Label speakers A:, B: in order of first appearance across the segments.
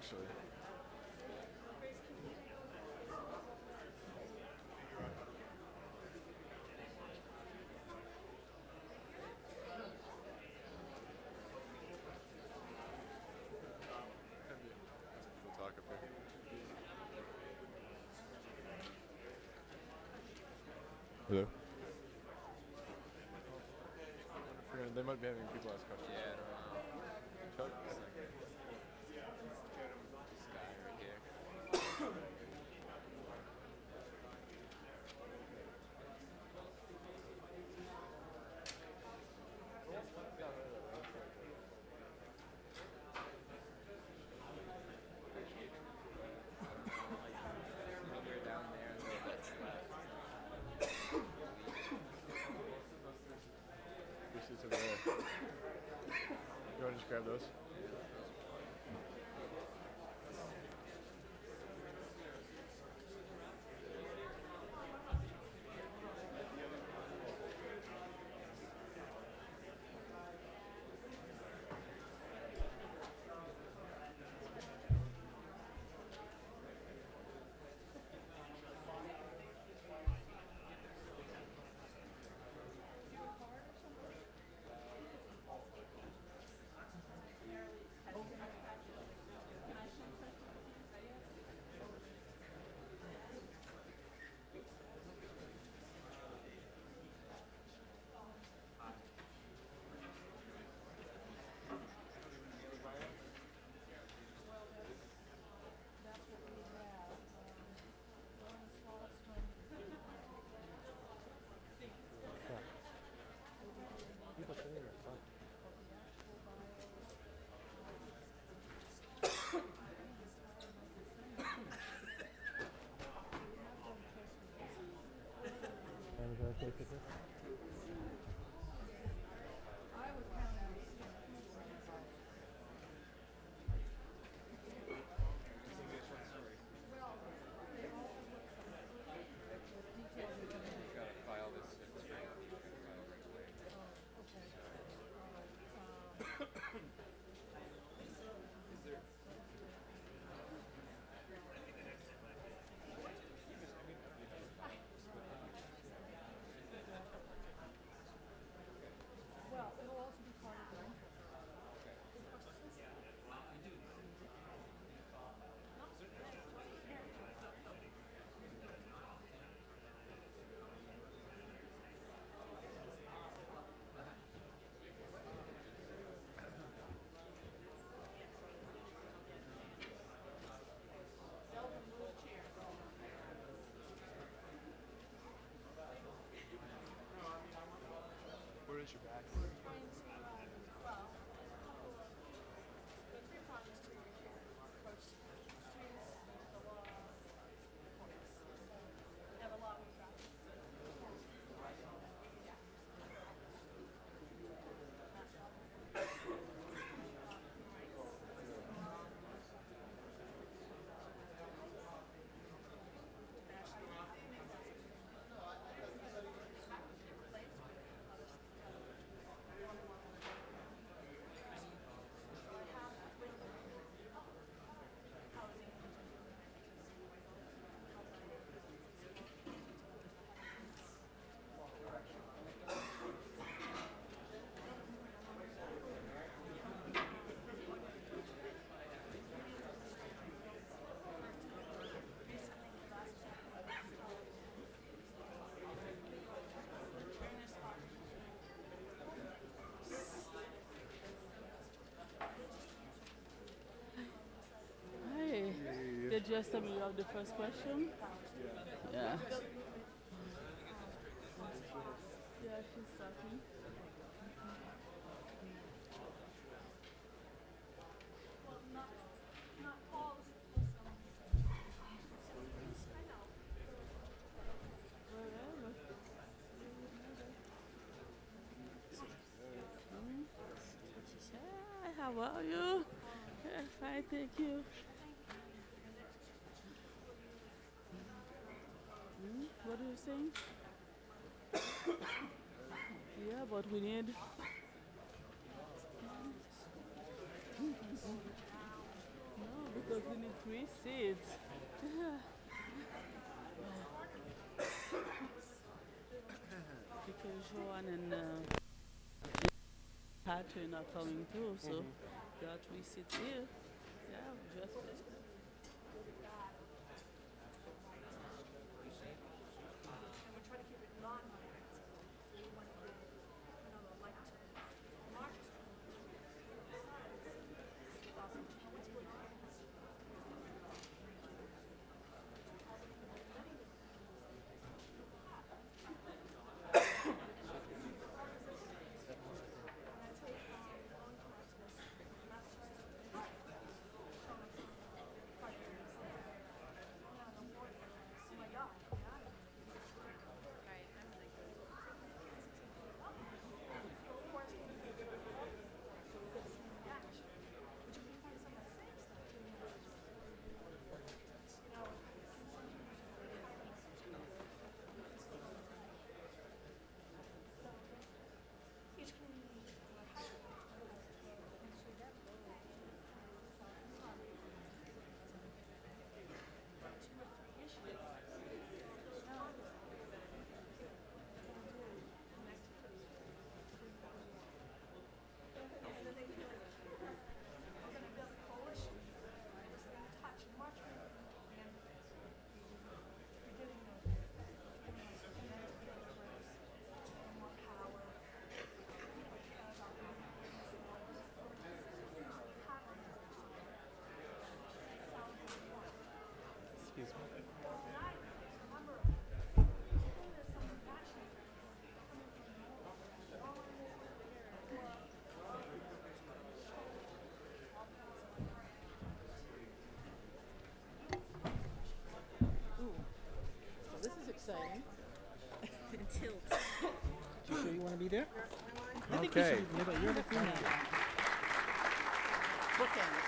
A: actually. We'll talk up there. Hello. They might be having people ask questions.
B: Yeah, I don't know.
A: Chuck?
B: This guy right here. Somewhere down there, a little bit left.
A: Your seats over there. You want to just grab those? People sitting in the front. And go take it.
B: Gotta file this straight. File right away. Is there?
C: Well, it'll also be part of the
A: Where is your bag?
C: trying to, well, the 3 projects to your approach streets, the law, courts. So, have a lot of traffic.
D: Hey, did you tell me you have the first question? Yeah. Yeah, she's talking.
C: Not Paul's.
D: Wherever. Hi, how are you? Yeah, fine, thank you. What are you saying? Yeah, but we need. No, Because we need 3 seats. Because Joanne and Catherine are coming too, so there are 3 seats here. Yeah, just
C: And we try to keep it non-violent. So we want to go, like to March.
D: This is exciting.
E: You sure you want to be there?
D: I think we
A: Okay.
D: should be you're the female. Bookends.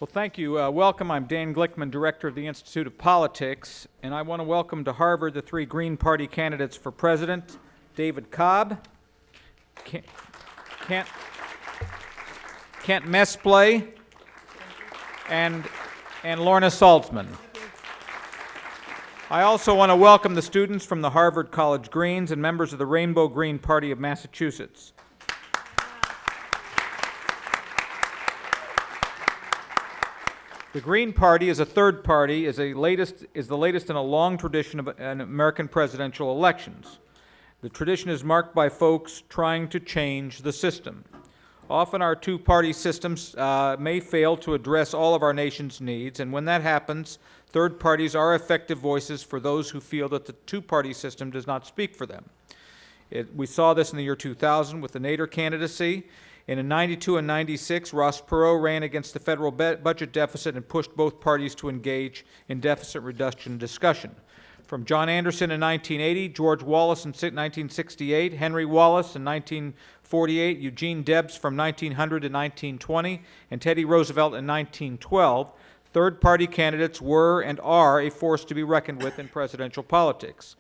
A: Well, thank you. Welcome. I'm Dan Glickman, Director of the Institute of Politics, and I want to welcome to Harvard the 3 Green Party candidates for President, David Cobb, Kent Mesplay, and Lorna Saltzman. I also want to welcome the students from the Harvard College Greens and members of the Rainbow Green Party of Massachusetts. The Green Party is a third party, is the latest in a long tradition of American presidential elections. The tradition is marked by folks trying to change the system. Often our two-party systems may fail to address all of our nation's needs, and when that happens, third parties are effective voices for those who feel that the two-party system does not speak for them. We saw this in the year 2000 with the Nader candidacy. And in 92 and 96, Ross Perot ran against the federal budget deficit and pushed both parties to engage in deficit reduction discussion. From John Anderson in 1980, George Wallace in 1968, Henry Wallace in 1948, Eugene Debs from 1900 to 1920, and Teddy Roosevelt in 1912, third-party candidates were and are a force to be reckoned with in presidential politics.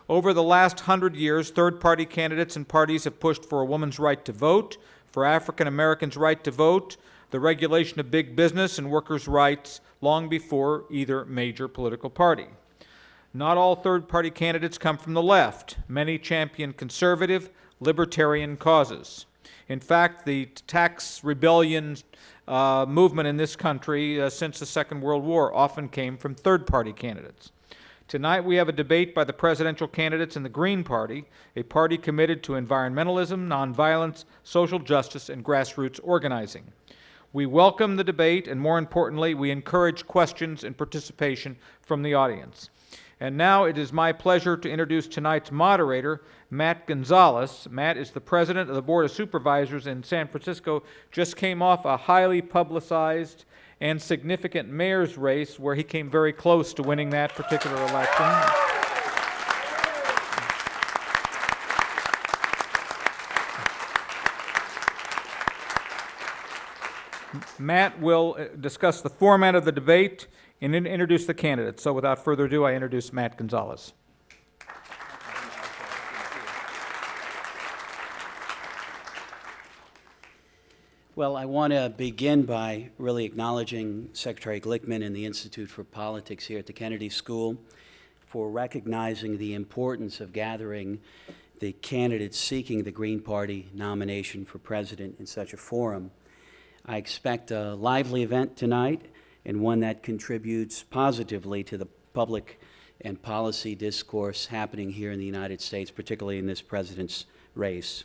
A: Over the last 100 years, third-party candidates and parties have pushed for a woman's right to vote, for African Americans' right to vote, the regulation of big business, and workers' rights long before either major political party. Not all third-party candidates come from the left. Many champion conservative, libertarian causes. In fact, the tax rebellion movement in this country since the Second World War often came from third-party candidates. Tonight we have a debate by the presidential candidates in the Green Party, a party committed to environmentalism, nonviolence, social justice, and grassroots organizing. We welcome the debate, and more importantly, we encourage questions and participation from the audience. And now it is my pleasure to introduce tonight's moderator, Matt Gonzalez. Matt is the president of the Board of Supervisors in San Francisco, just came off a highly publicized and significant mayor's race where he came very close to winning that particular election. Matt will discuss the format of the debate and introduce the candidates. So without further ado, I introduce Matt Gonzalez.
E: Well, I want to begin by really acknowledging Secretary Glickman and the Institute for Politics here at the Kennedy School for recognizing the importance of gathering the candidates seeking the Green Party nomination for president in such a forum. I expect a lively event tonight and one that contributes positively to the public and policy discourse happening here in the United States, particularly in this president's race.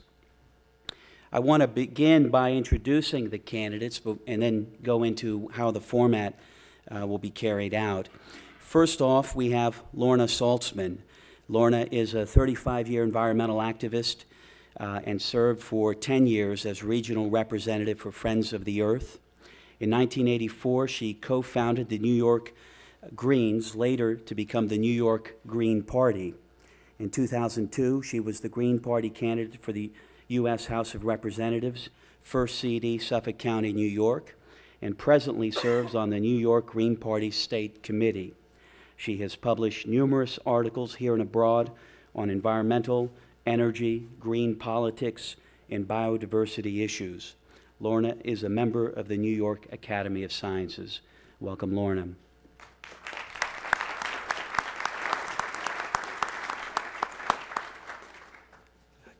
E: I want to begin by introducing the candidates and then go into how the format will be carried out. First off, we have Lorna Saltzman. Lorna is a 35-year environmental activist and served for 10 years as regional representative for Friends of the Earth. In 1984, she co-founded the New York Greens, later to become the New York Green Party. In 2002, she was the Green Party candidate for the U.S. House of Representatives, 1st CD, Suffolk County, New York, and presently serves on the New York Green Party State Committee. She has published numerous articles here and abroad on environmental, energy, green politics, and biodiversity issues. Lorna is a member of the New York Academy of Sciences. Welcome, Lorna.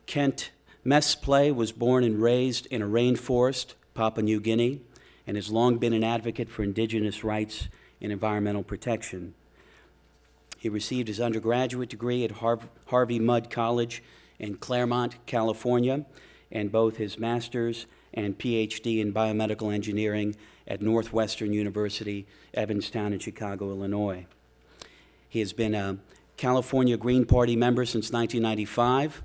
E: Kent Mesplay was born and raised in a rainforest, Papua New Guinea, and has long been an advocate for indigenous rights and environmental protection. He received his undergraduate degree at Harvey Mudd College in Claremont, California, and both his master's and PhD in biomedical engineering at Northwestern University, Evanston in Chicago, Illinois. He has been a California Green Party member since 1995.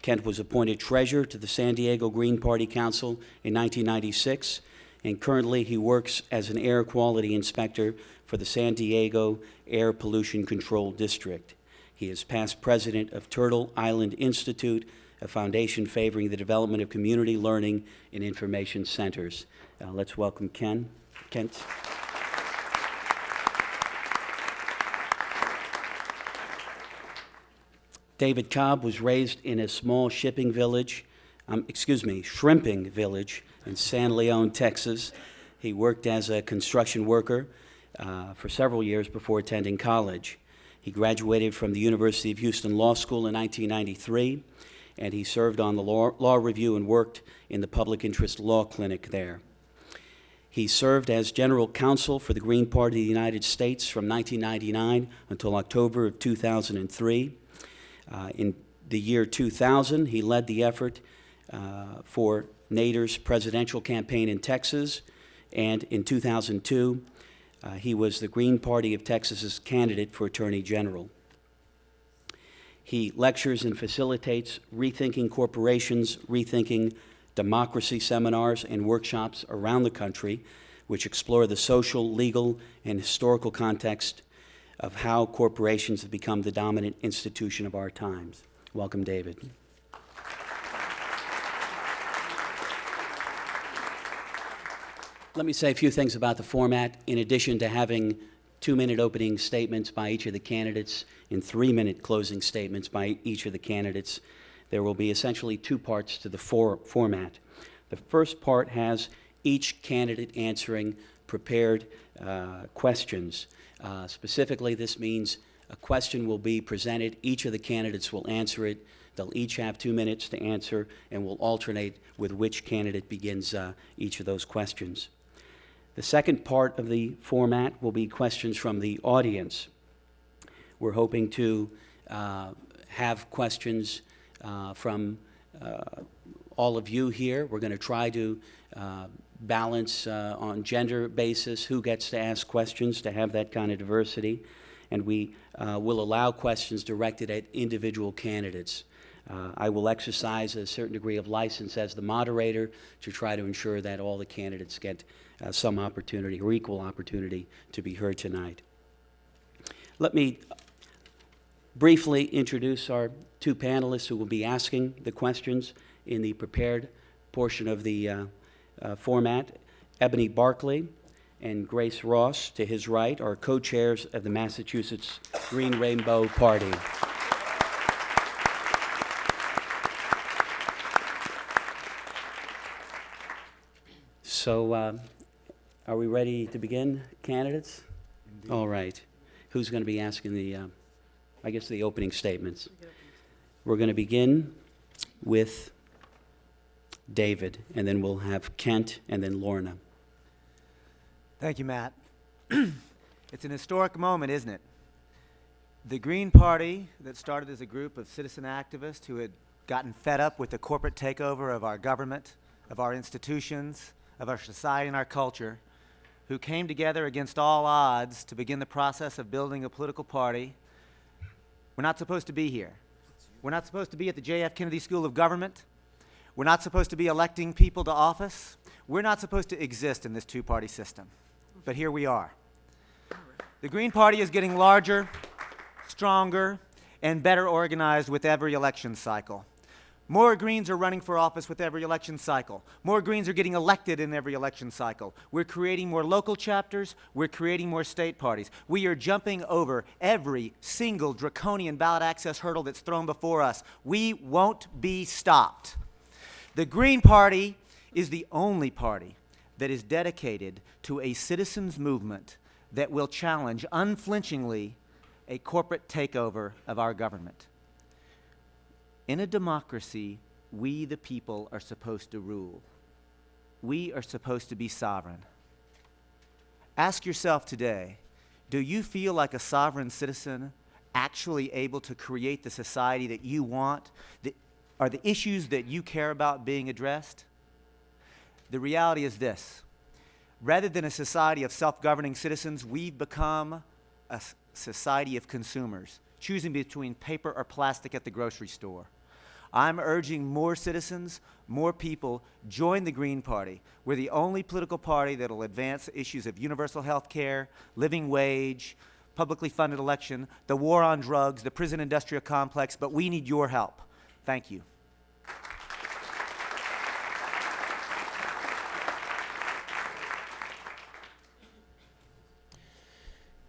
E: Kent was appointed treasurer to the San Diego Green Party Council in 1996, and currently he works as an air quality inspector for the San Diego Air Pollution Control District. He is past president of Turtle Island Institute, a foundation favoring the development of community learning and information centers. Let's welcome Kent. David Cobb was raised in a small shrimping village in San Leon, Texas. He worked as a construction worker for several years before attending college. He graduated from the University of Houston Law School in 1993, and he served on the law review and worked in the public interest law clinic there. He served as general counsel for the Green Party of the United States from 1999 until October of 2003. In the year 2000, he led the effort for Nader's presidential campaign in Texas, and in 2002, he was the Green Party of Texas's candidate for Attorney General. He lectures and facilitates Rethinking Corporations, Rethinking Democracy seminars and workshops around the country, which explore the social, legal, and historical context of how corporations have become the dominant institution of our times. Welcome, David. Let me say a few things about the format. In addition to having 2-minute opening statements by each of the candidates and 3-minute closing statements by each of the candidates, there will be essentially 2 parts to the format. The first part has each candidate answering prepared questions. Specifically, this means a question will be presented. Each of the candidates will answer it. They'll each have 2 minutes to answer, and we'll alternate with which candidate begins each of those questions. The second part of the format will be questions from the audience. We're hoping to have questions from all of you here. We're going to try to balance on gender basis who gets to ask questions, to have that kind of diversity, and we will allow questions directed at individual candidates. I will exercise a certain degree of license as the moderator to try to ensure that all the candidates get some opportunity or equal opportunity to be heard tonight. Let me briefly introduce our 2 panelists who will be asking the questions in the prepared portion of the format. Ebony Barkley and Grace Ross, to his right, are co-chairs of the Massachusetts Green Rainbow Party. So, are we ready to begin, candidates? All right. Who's going to be asking the opening statements? We're going to begin with David, and then we'll have Kent, and then Lorna.
F: Thank you, Matt. It's an historic moment, isn't it? The Green Party, that started as a group of citizen activists who had gotten fed up with the corporate takeover of our government, of our institutions, of our society and our culture, who came together against all odds to begin the process of building a political party. We're not supposed to be here. We're not supposed to be at the J.F. Kennedy School of Government. We're not supposed to be electing people to office. We're not supposed to exist in this two-party system. But here we are. The Green Party is getting larger, stronger, and better organized with every election cycle. More Greens are running for office with every election cycle. More Greens are getting elected in every election cycle. We're creating more local chapters. We're creating more state parties. We are jumping over every single draconian ballot access hurdle that's thrown before us. We won't be stopped. The Green Party is the only party that is dedicated to a citizens' movement that will challenge unflinchingly a corporate takeover of our government. In a democracy, we, the people, are supposed to rule. We are supposed to be sovereign. Ask yourself today, do you feel like a sovereign citizen, actually able to create the society that you want? Are the issues that you care about being addressed? The reality is this. Rather than a society of self-governing citizens, we've become a society of consumers, choosing between paper or plastic at the grocery store. I'm urging more citizens, more people, join the Green Party. We're the only political party that will advance issues of universal health care, living wage, publicly funded election, the war on drugs, the prison industrial complex, but we need your help. Thank you.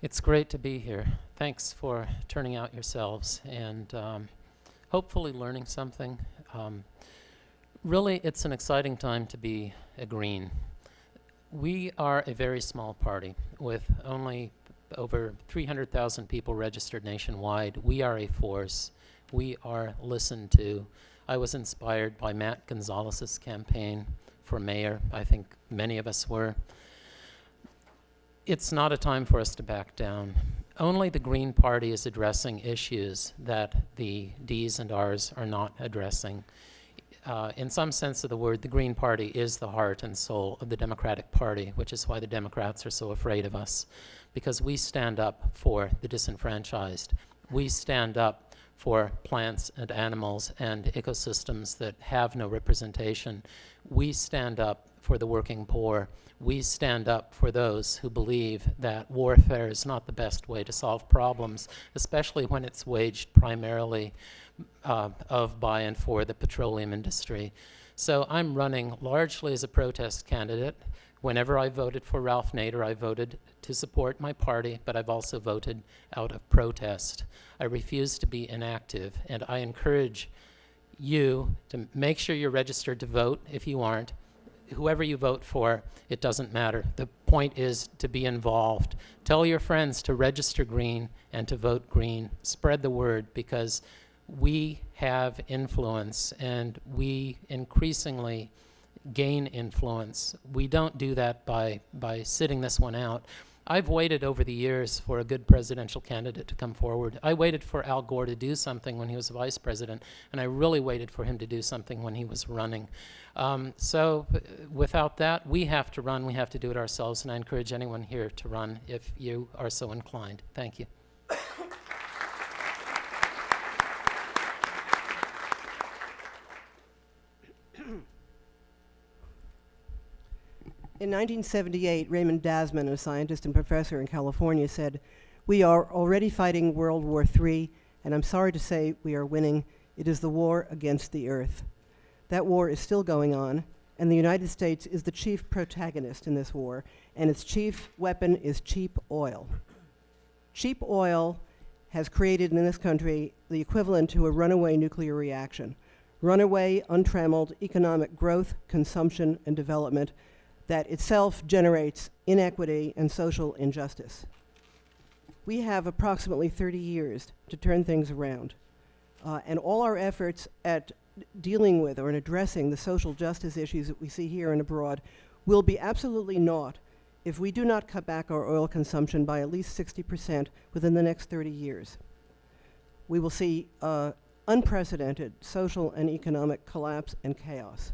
G: It's great to be here. Thanks for turning out yourselves and hopefully learning something. Really, it's an exciting time to be a Green. We are a very small party with only over 300,000 people registered nationwide. We are a force. We are listened to. I was inspired by Matt Gonzalez's campaign for mayor. I think many of us were. It's not a time for us to back down. Only the Green Party is addressing issues that the Ds and Rs are not addressing. In some sense of the word, the Green Party is the heart and soul of the Democratic Party, which is why the Democrats are so afraid of us, because we stand up for the disenfranchised. We stand up for plants and animals and ecosystems that have no representation. We stand up for the working poor. We stand up for those who believe that warfare is not the best way to solve problems, especially when it's waged primarily of, by, and for the petroleum industry. So I'm running largely as a protest candidate. Whenever I voted for Ralph Nader, I voted to support my party, but I've also voted out of protest. I refuse to be inactive, and I encourage you to make sure you're registered to vote if you aren't. Whoever you vote for, it doesn't matter. The point is to be involved. Tell your friends to register Green and to vote Green. Spread the word, because we have influence and we increasingly gain influence. We don't do that by sitting this one out. I've waited over the years for a good presidential candidate to come forward. I waited for Al Gore to do something when he was vice president, and I really waited for him to do something when he was running. So without that, we have to run. We have to do it ourselves, and I encourage anyone here to run if you are so inclined. Thank you.
H: In 1978, Raymond Dasman, a scientist and professor in California, said, "We are already fighting World War III, and I'm sorry to say we are winning. It is the war against the earth." That war is still going on, and the United States is the chief protagonist in this war, and its chief weapon is cheap oil. Cheap oil has created in this country the equivalent to a runaway nuclear reaction. Runaway, untrammeled economic growth, consumption, and development, that itself generates inequity and social injustice. We have approximately 30 years to turn things around. And all our efforts at dealing with or in addressing the social justice issues that we see here and abroad will be absolutely naught if we do not cut back our oil consumption by at least 60% within the next 30 years. We will see unprecedented social and economic collapse and chaos,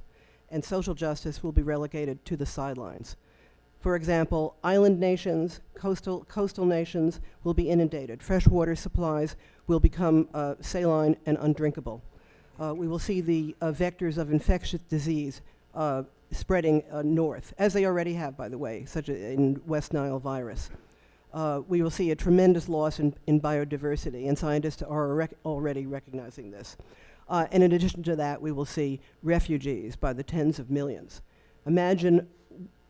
H: and social justice will be relegated to the sidelines. For example, island nations, coastal nations will be inundated. Freshwater supplies will become saline and undrinkable. We will see the vectors of infectious disease spreading north, as they already have, by the way, such as in West Nile virus. We will see a tremendous loss in biodiversity, and scientists are already recognizing this. And in addition to that, we will see refugees by the tens of millions. Imagine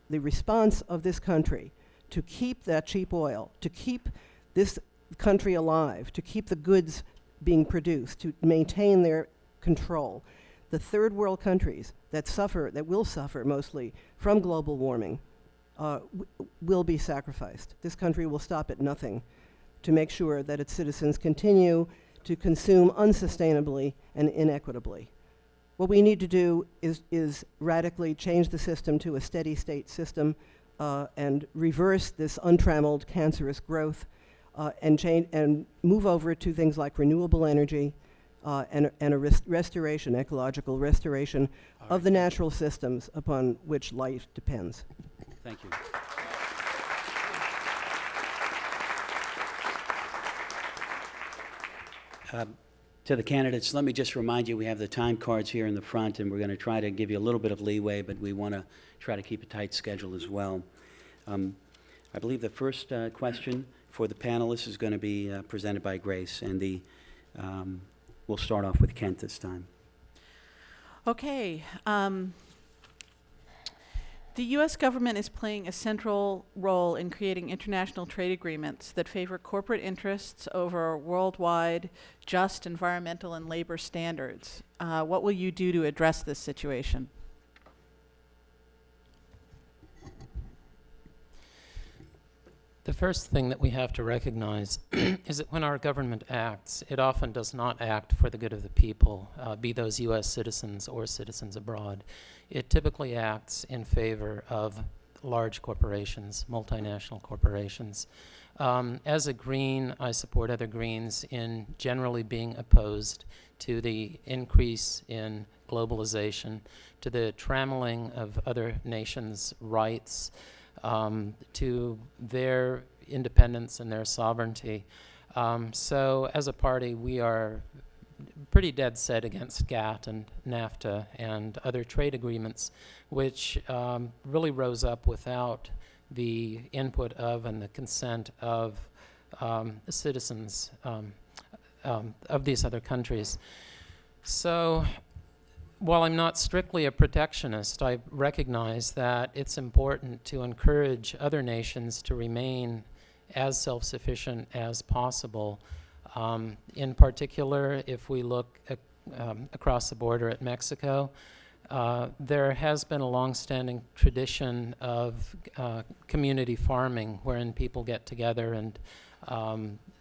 H: the response of this country to keep that cheap oil, to keep this country alive, to keep the goods being produced, to maintain their control. The third world countries that will suffer mostly from global warming, will be sacrificed. This country will stop at nothing to make sure that its citizens continue to consume unsustainably and inequitably. What we need to do is radically change the system to a steady state system and reverse this untrammeled cancerous growth and move over to things like renewable energy and a restoration, ecological restoration of the natural systems upon which life depends.
E: Thank you. To the candidates, let me just remind you, we have the time cards here in the front, and we're going to try to give you a little bit of leeway, but we want to try to keep a tight schedule as well. I believe the first question for the panelists is going to be presented by Grace, and we'll start off with Kent this time.
I: Okay. The U.S. government is playing a central role in creating international trade agreements that favor corporate interests over worldwide just environmental and labor standards. What will you do to address this situation?
G: The first thing that we have to recognize is that when our government acts, it often does not act for the good of the people, be those U.S. citizens or citizens abroad. It typically acts in favor of large corporations, multinational corporations. As a Green, I support other Greens in generally being opposed to the increase in globalization, to the trammeling of other nations' rights, to their independence and their sovereignty. So as a party, we are pretty dead set against GATT and NAFTA and other trade agreements, which really rose up without the input of and the consent of citizens of these other countries. So while I'm not strictly a protectionist, I recognize that it's important to encourage other nations to remain as self-sufficient as possible. In particular, if we look across the border at Mexico, there has been a long-standing tradition of community farming wherein people get together and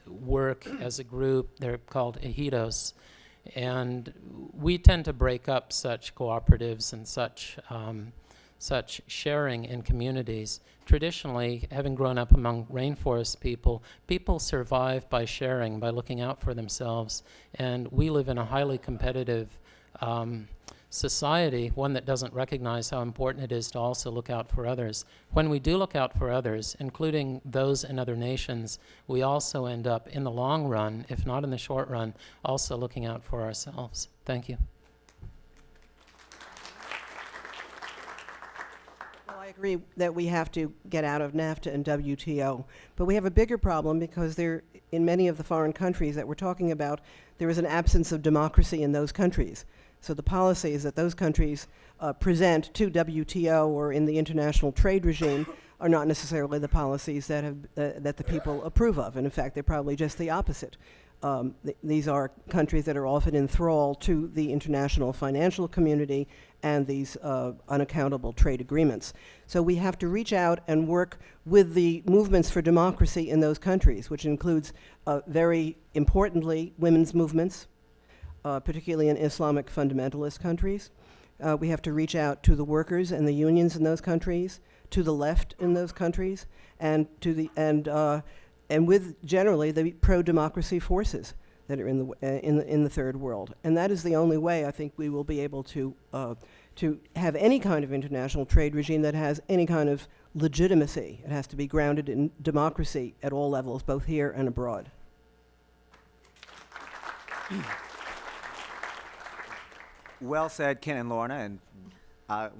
G: work as a group. They're called ejidos. And we tend to break up such cooperatives and such sharing in communities. Traditionally, having grown up among rainforest people survive by sharing, by looking out for themselves. And we live in a highly competitive society, one that doesn't recognize how important it is to also look out for others. When we do look out for others, including those in other nations, we also end up, in the long run, if not in the short run, also looking out for ourselves. Thank you.
H: Well, I agree that we have to get out of NAFTA and WTO, but we have a bigger problem because in many of the foreign countries that we're talking about, there is an absence of democracy in those countries. So the policies that those countries present to WTO or in the international trade regime are not necessarily the policies that the people approve of. And in fact, they're probably just the opposite. These are countries that are often in thrall to the international financial community and these unaccountable trade agreements. So we have to reach out and work with the movements for democracy in those countries, which includes, very importantly, women's movements, particularly in Islamic fundamentalist countries. We have to reach out to the workers and the unions in those countries, to the left in those countries, and to the and with generally the pro-democracy forces that are in the third world. And that is the only way I think we will be able to have any kind of international trade regime that has any kind of legitimacy. It has to be grounded in democracy at all levels, both here and abroad.
F: Well said, Ken and Lorna, and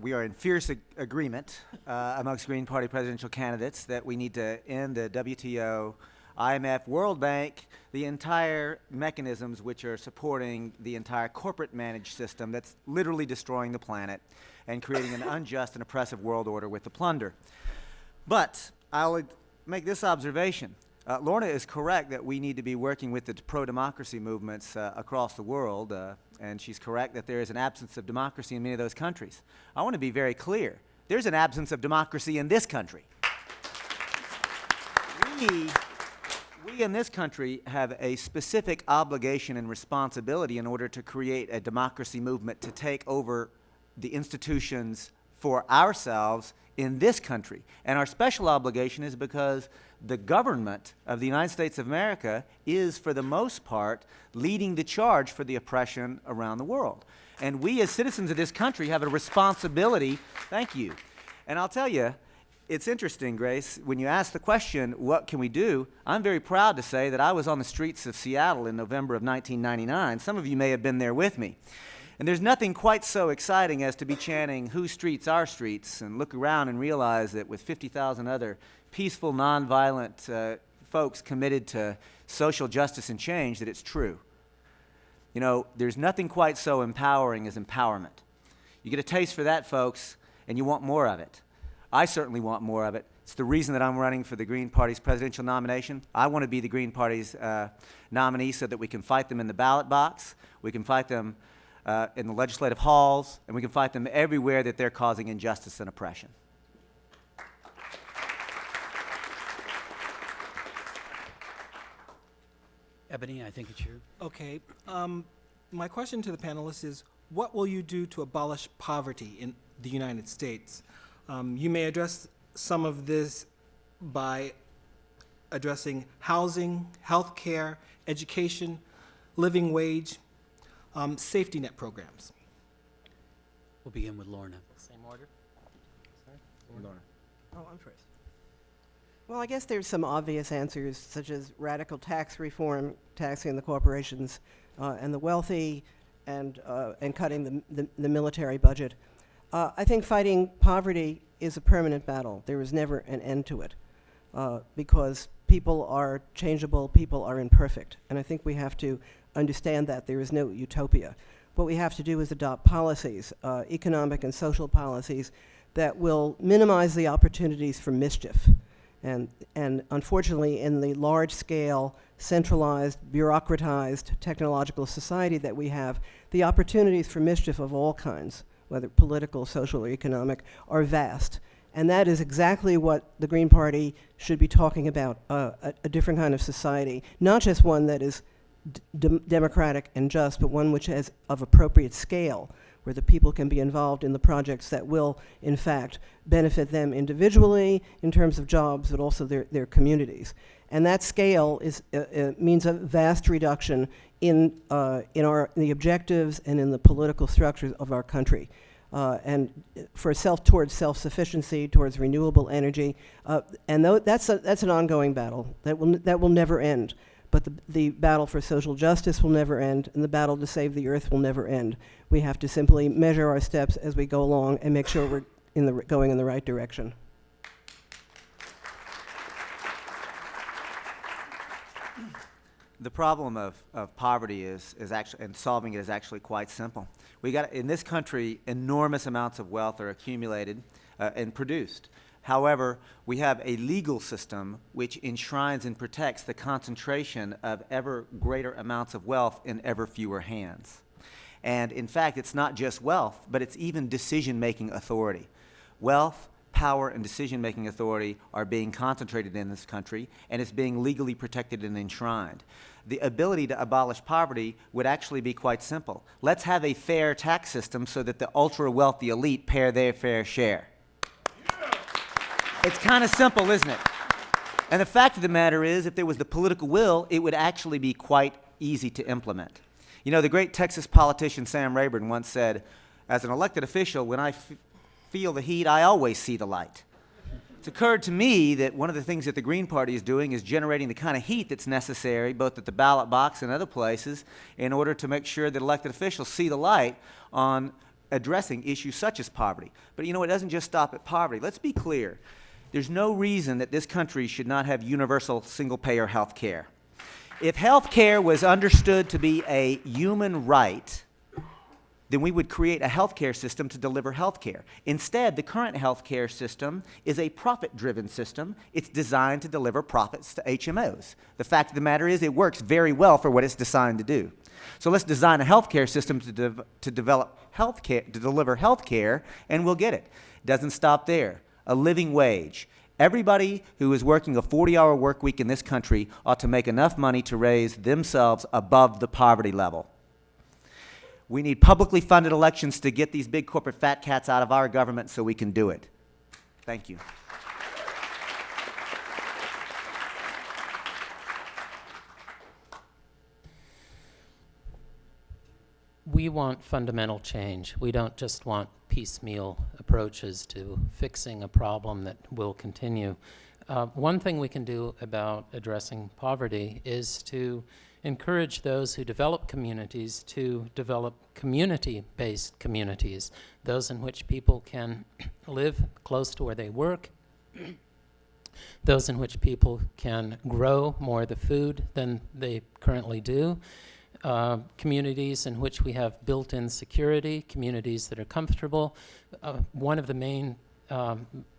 F: we are in fierce agreement amongst Green Party presidential candidates that we need to end the WTO, IMF, World Bank, the entire mechanisms which are supporting the entire corporate managed system that's literally destroying the planet and creating an unjust and oppressive world order with the plunder. But I'll make this observation. Lorna is correct that we need to be working with the pro-democracy movements across the world, and she's correct that there is an absence of democracy in many of those countries. I want to be very clear. There's an absence of democracy in this country. We in this country have a specific obligation and responsibility in order to create a democracy movement to take over the institutions for ourselves in this country. And our special obligation is because the government of the United States of America is, for the most part, leading the charge for the oppression around the world. And we as citizens of this country have a responsibility. Thank you. And I'll tell you, it's interesting, Grace, when you ask the question, what can we do? I'm very proud to say that I was on the streets of Seattle in November of 1999. Some of you may have been there with me. And there's nothing quite so exciting as to be chanting, "Whose streets, our streets," and look around and realize that with 50,000 other peaceful, nonviolent folks committed to social justice and change, that it's true. You know, there's nothing quite so empowering as empowerment. You get a taste for that, folks, and you want more of it. I certainly want more of it. It's the reason that I'm running for the Green Party's presidential nomination. I want to be the Green Party's nominee so that we can fight them in the ballot box, we can fight them in the legislative halls, and we can fight them everywhere that they're causing injustice and oppression.
E: Ebony, I think it's you.
J: Okay. My question to the panelists is, what will you do to abolish poverty in the United States? You may address some of this by addressing housing, health care, education, living wage, safety net programs.
E: We'll begin with Lorna.
G: Same order.
F: Lorna.
H: Oh, I'm first. Well, I guess there's some obvious answers, such as radical tax reform, taxing the corporations and the wealthy, and cutting the military budget. I think fighting poverty is a permanent battle. There is never an end to it, because people are changeable, people are imperfect, and I think we have to understand that there is no utopia. What we have to do is adopt policies, economic and social policies, that will minimize the opportunities for mischief. And unfortunately, in the large-scale, centralized, bureaucratized technological society that we have, the opportunities for mischief of all kinds, whether political, social, or economic, are vast. And that is exactly what the Green Party should be talking about, a different kind of society, not just one that is democratic and just, but one which is of appropriate scale, where the people can be involved in the projects that will, in fact, benefit them individually in terms of jobs, but also their communities. And that scale means a vast reduction in the objectives and in the political structures of our country. And towards self-sufficiency, towards renewable energy, and that's an ongoing battle that will never end. But the battle for social justice will never end, and the battle to save the earth will never end. We have to simply measure our steps as we go along and make sure we're going in the right direction.
F: The problem of poverty is actually, and solving it is actually quite simple. In this country, enormous amounts of wealth are accumulated and produced. However, we have a legal system which enshrines and protects the concentration of ever greater amounts of wealth in ever fewer hands. And in fact, it's not just wealth, but it's even decision-making authority. Wealth, power, and decision-making authority are being concentrated in this country, and it's being legally protected and enshrined. The ability to abolish poverty would actually be quite simple. Let's have a fair tax system so that the ultra-wealthy elite pay their fair share. It's kind of simple, isn't it? And the fact of the matter is, if there was the political will, it would actually be quite easy to implement. You know, the great Texas politician Sam Rayburn once said, as an elected official, when I feel the heat, I always see the light. It's occurred to me that one of the things that the Green Party is doing is generating the kind of heat that's necessary, both at the ballot box and other places, in order to make sure that elected officials see the light on addressing issues such as poverty. But you know, it doesn't just stop at poverty. Let's be clear. There's no reason that this country should not have universal single-payer health care. If health care was understood to be a human right, then we would create a health care system to deliver health care. Instead, the current health care system is a profit-driven system. It's designed to deliver profits to HMOs. The fact of the matter is it works very well for what it's designed to do. So let's design a health care system to develop health care, to deliver health care, and we'll get it. Doesn't stop there. A living wage. Everybody who is working a 40-hour work week in this country ought to make enough money to raise themselves above the poverty level. We need publicly funded elections to get these big corporate fat cats out of our government so we can do it. Thank you.
G: We want fundamental change. We don't just want piecemeal approaches to fixing a problem that will continue. One thing we can do about addressing poverty is to encourage those who develop communities to develop community-based communities, those in which people can live close to where they work, those in which people can grow more of the food than they currently do, communities in which we have built-in security, communities that are comfortable. One of the main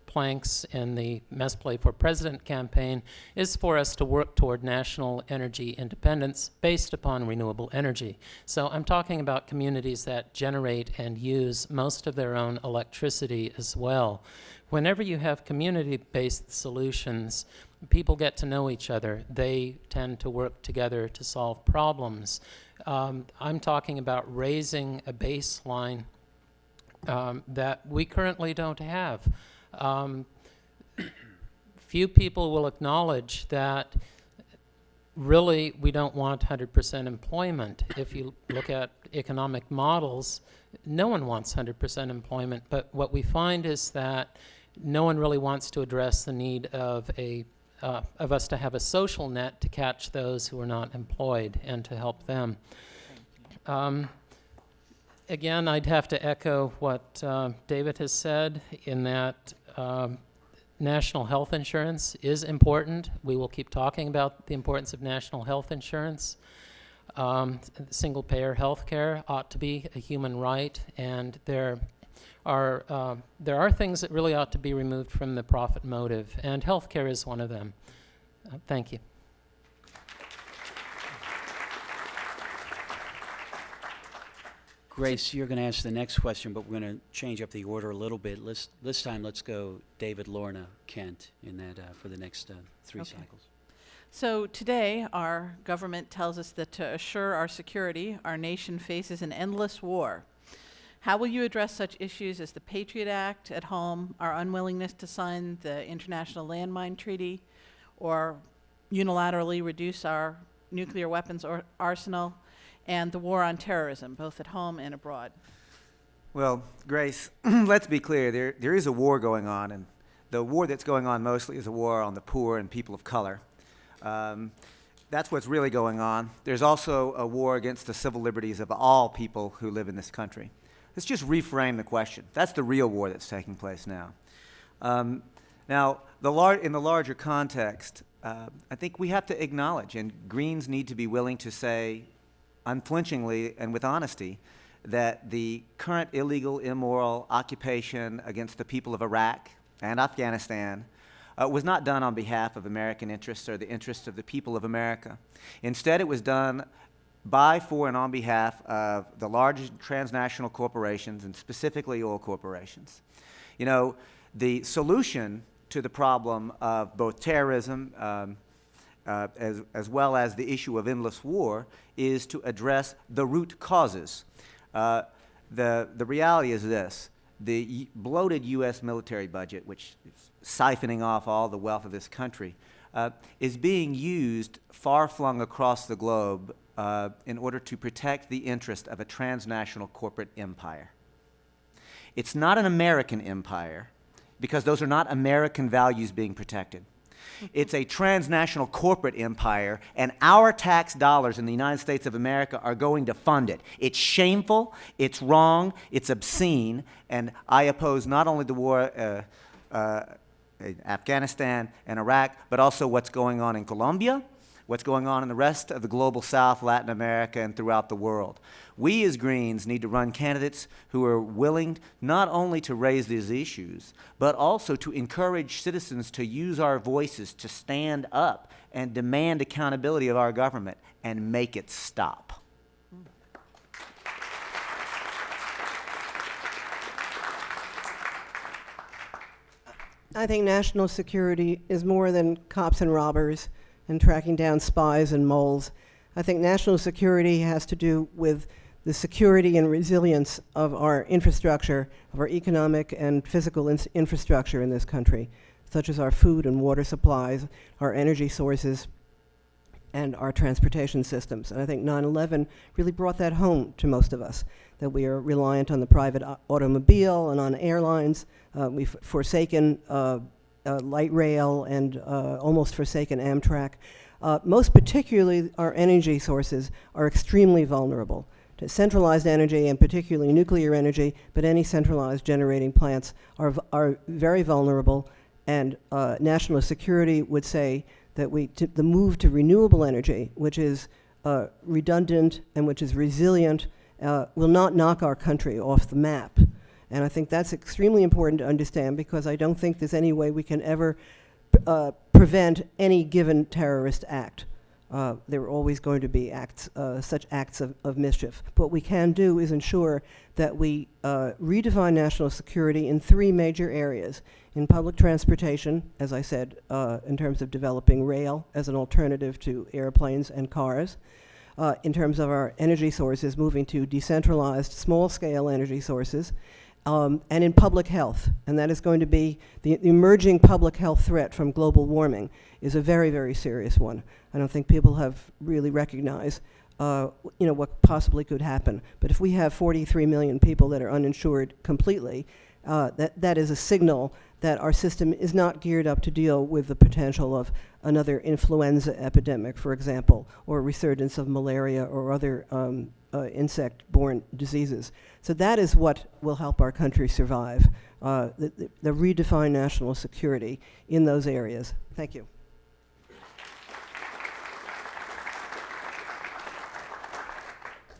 G: planks in the Mess Play for President campaign is for us to work toward national energy independence based upon renewable energy. So I'm talking about communities that generate and use most of their own electricity as well. Whenever you have community-based solutions, people get to know each other. They tend to work together to solve problems. I'm talking about raising a baseline that we currently don't have. Few people will acknowledge that really we don't want 100% employment. If you look at economic models, no one wants 100% employment, but what we find is that no one really wants to address the need of us to have a social net to catch those who are not employed and to help them. Again, I'd have to echo what David has said in that national health insurance is important. We will keep talking about the importance of national health insurance. Single-payer health care ought to be a human right, and there are things that really ought to be removed from the profit motive, and health care is one of them. Thank you.
E: Grace, you're going to ask the next question, but we're going to change up the order a little bit. This time, let's go David, Lorna, Kent in that for the next three
I: Okay.
E: cycles.
I: So today, our government tells us that to assure our security, our nation faces an endless war. How will you address such issues as the Patriot Act at home, our unwillingness to sign the International Landmine Treaty, or unilaterally reduce our nuclear weapons arsenal, and the war on terrorism, both at home and abroad?
F: Well, Grace, let's be clear. There is a war going on, and the war that's going on mostly is a war on the poor and people of color. That's what's really going on. There's also a war against the civil liberties of all people who live in this country. Let's just reframe the question. That's the real war that's taking place now. Now, in the larger context, I think we have to acknowledge, and Greens need to be willing to say unflinchingly and with honesty, that the current illegal, immoral occupation against the people of Iraq and Afghanistan was not done on behalf of American interests or the interests of the people of America. Instead, it was done by, for, and on behalf of the large transnational corporations, and specifically oil corporations. You know, the solution to the problem of both terrorism as well as the issue of endless war is to address the root causes. The reality is this: the bloated U.S. military budget, which is siphoning off all the wealth of this country, is being used far-flung across the globe in order to protect the interest of a transnational corporate empire. It's not an American empire, because those are not American values being protected. It's a transnational corporate empire, and our tax dollars in the United States of America are going to fund it. It's shameful, it's wrong, it's obscene, and I oppose not only the war in Afghanistan and Iraq, but also what's going on in Colombia, what's going on in the rest of the global South, Latin America, and throughout the world. We as Greens need to run candidates who are willing not only to raise these issues, but also to encourage citizens to use our voices to stand up and demand accountability of our government and make it stop.
H: I think national security is more than cops and robbers and tracking down spies and moles. I think national security has to do with the security and resilience of our infrastructure, of our economic and physical infrastructure in this country, such as our food and water supplies, our energy sources, and our transportation systems. And I think 9/11 really brought that home to most of us, that we are reliant on the private automobile and on airlines. We've forsaken light rail and almost forsaken Amtrak. Most particularly, our energy sources are extremely vulnerable to centralized energy, and particularly nuclear energy, but any centralized generating plants are very vulnerable, and national security would say that the move to renewable energy, which is redundant and which is resilient, will not knock our country off the map. And I think that's extremely important to understand, because I don't think there's any way we can ever prevent any given terrorist act. There are always going to be such acts of mischief. What we can do is ensure that we redefine national security in three major areas: in public transportation, as I said, in terms of developing rail as an alternative to airplanes and cars; in terms of our energy sources, moving to decentralized, small-scale energy sources; and in public health. And that is going to be the emerging public health threat from global warming is a very, very serious one. I don't think people have really recognized what possibly could happen. But if we have 43 million people that are uninsured completely, that is a signal that our system is not geared up to deal with the potential of another influenza epidemic, for example, or resurgence of malaria or other insect-borne diseases. So that is what will help our country survive, the redefined national security in those areas. Thank you.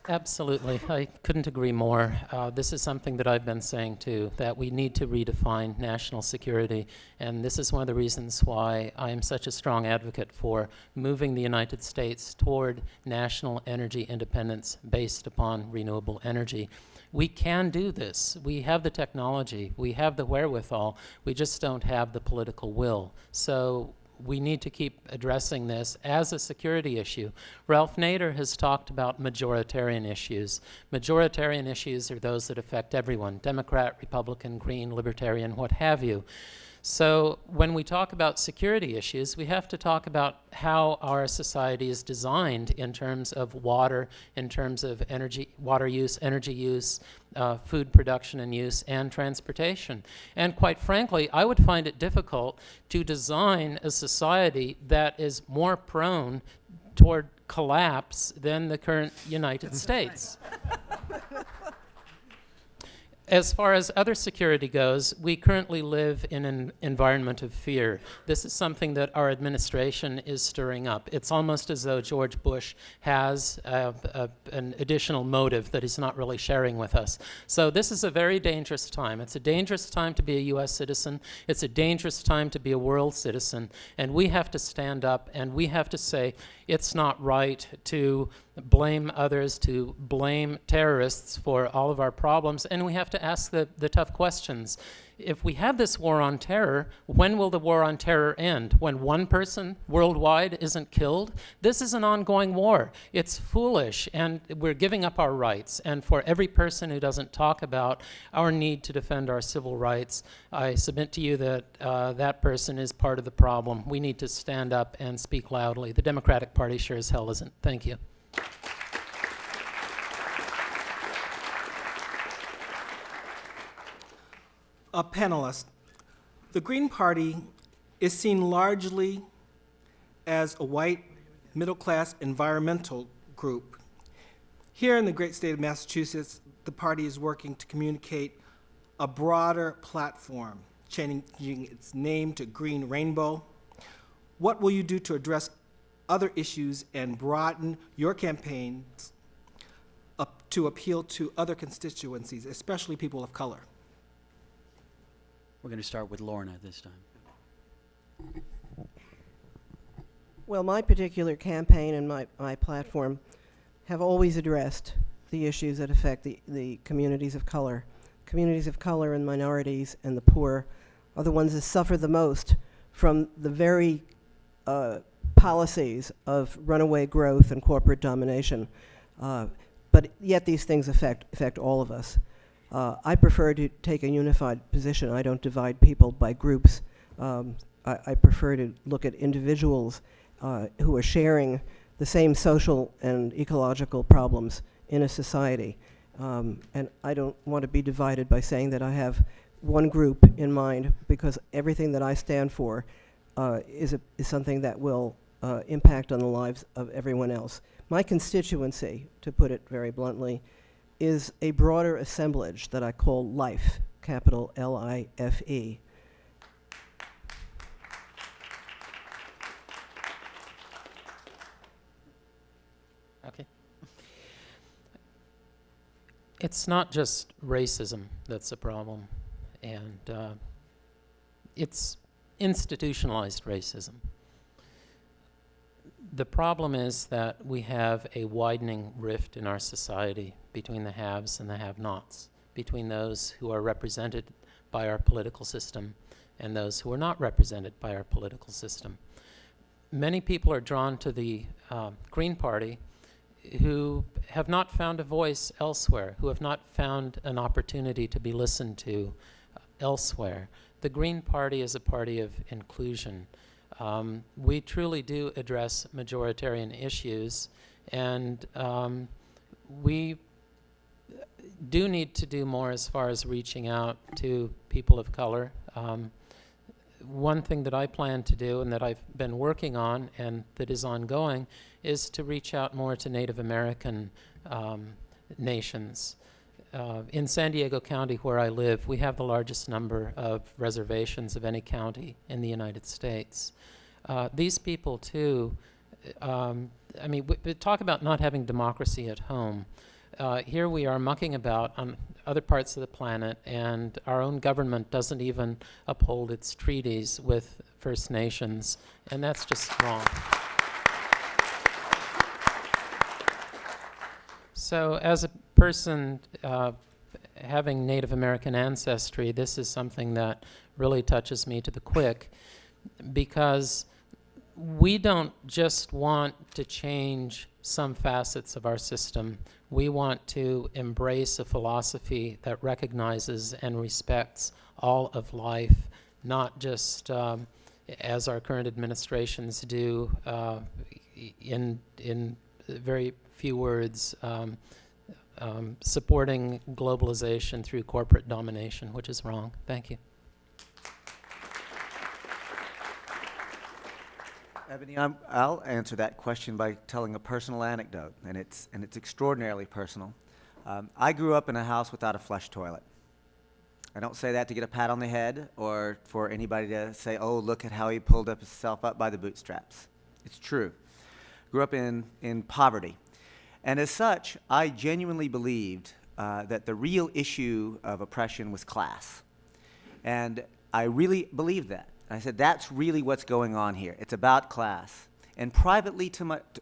G: Absolutely. I couldn't agree more. This is something that I've been saying too, that we need to redefine national security. And this is one of the reasons why I am such a strong advocate for moving the United States toward national energy independence based upon renewable energy. We can do this. We have the technology. We have the wherewithal. We just don't have the political will. So we need to keep addressing this as a security issue. Ralph Nader has talked about majoritarian issues. Majoritarian issues are those that affect everyone: Democrat, Republican, Green, Libertarian, what have you. So when we talk about security issues, we have to talk about how our society is designed in terms of water, in terms of energy, water use, energy use, food production and use, and transportation. And quite frankly, I would find it difficult to design a society that is more prone toward collapse than the current United States. As far as other security goes, we currently live in an environment of fear. This is something that our administration is stirring up. It's almost as though George Bush has an additional motive that he's not really sharing with us. So this is a very dangerous time. It's a dangerous time to be a U.S. citizen. It's a dangerous time to be a world citizen. And we have to stand up and we have to say it's not right to blame others, to blame terrorists for all of our problems, and we have to ask the tough questions. If we have this war on terror, when will the war on terror end? When one person worldwide isn't killed? This is an ongoing war. It's foolish, and we're giving up our rights. And for every person who doesn't talk about our need to defend our civil rights, I submit to you that that person is part of the problem. We need to stand up and speak loudly. The Democratic Party sure as hell isn't. Thank you.
J: A panelist. The Green Party is seen largely as a white, middle-class environmental group. Here in the great state of Massachusetts, the party is working to communicate a broader platform, changing its name to Green Rainbow. What will you do to address other issues and broaden your campaigns up to appeal to other constituencies, especially people of color?
E: We're going to start with Lorna this time.
H: Well, my particular campaign and my platform have always addressed the issues that affect the communities of color. Communities of color and minorities and the poor are the ones that suffer the most from the very policies of runaway growth and corporate domination. But yet these things affect all of us. I prefer to take a unified position. I don't divide people by groups. I prefer to look at individuals who are sharing the same social and ecological problems in a society. And I don't want to be divided by saying that I have one group in mind, because everything that I stand for is something that will impact on the lives of everyone else. My constituency, to put it very bluntly, is a broader assemblage that I call LIFE, capital L-I-F-E.
G: Okay. It's not just racism that's a problem, and it's institutionalized racism. The problem is that we have a widening rift in our society between the haves and the have-nots, between those who are represented by our political system and those who are not represented by our political system. Many people are drawn to the Green Party who have not found a voice elsewhere, who have not found an opportunity to be listened to elsewhere. The Green Party is a party of inclusion. We truly do address majoritarian issues, and we do need to do more as far as reaching out to people of color. One thing that I plan to do and that I've been working on and that is ongoing is to reach out more to Native American nations. In San Diego County, where I live, we have the largest number of reservations of any county in the United States. These people, too, I mean, we talk about not having democracy at home. Here we are mucking about on other parts of the planet, and our own government doesn't even uphold its treaties with First Nations, and that's just wrong. So as a person having Native American ancestry, this is something that really touches me to the quick, because we don't just want to change some facets of our system. We want to embrace a philosophy that recognizes and respects all of life, not just as our current administrations do in very few words, supporting globalization through corporate domination, which is wrong. Thank you.
F: Ebony, I'll answer that question by telling a personal anecdote, and it's extraordinarily personal. I grew up in a house without a flush toilet. I don't say that to get a pat on the head or for anybody to say, oh, look at how he pulled himself up by the bootstraps. It's true. Grew up in poverty. And as such, I genuinely believed that the real issue of oppression was class. And I really believed that. I said, that's really what's going on here. It's about class. And privately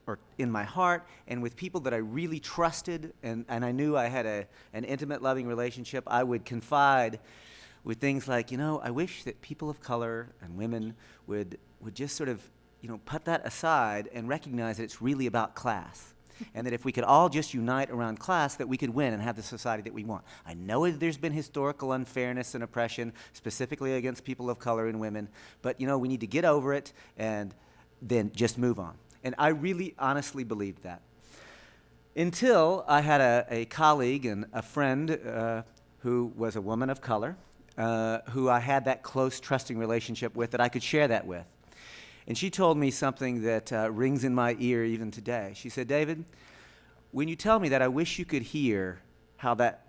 F: or in my heart and with people that I really trusted and I knew I had an intimate, loving relationship, I would confide with things like, I wish that people of color and women would just sort of, put that aside and recognize that it's really about class. And that if we could all just unite around class, that we could win and have the society that we want. I know there's been historical unfairness and oppression, specifically against people of color and women, but, we need to get over it and then just move on. And I really honestly believed that. Until I had a colleague and a friend who was a woman of color, who I had that close, trusting relationship with that I could share that with. And she told me something that rings in my ear even today. She said, David, when you tell me that, I wish you could hear how that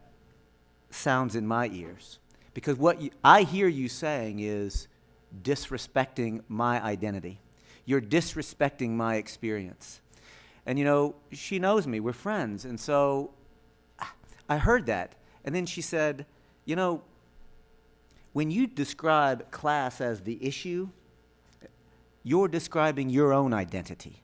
F: sounds in my ears. Because what I hear you saying is disrespecting my identity. You're disrespecting my experience. And she knows me, we're friends. And so I heard that. And then she said, when you describe class as the issue, you're describing your own identity.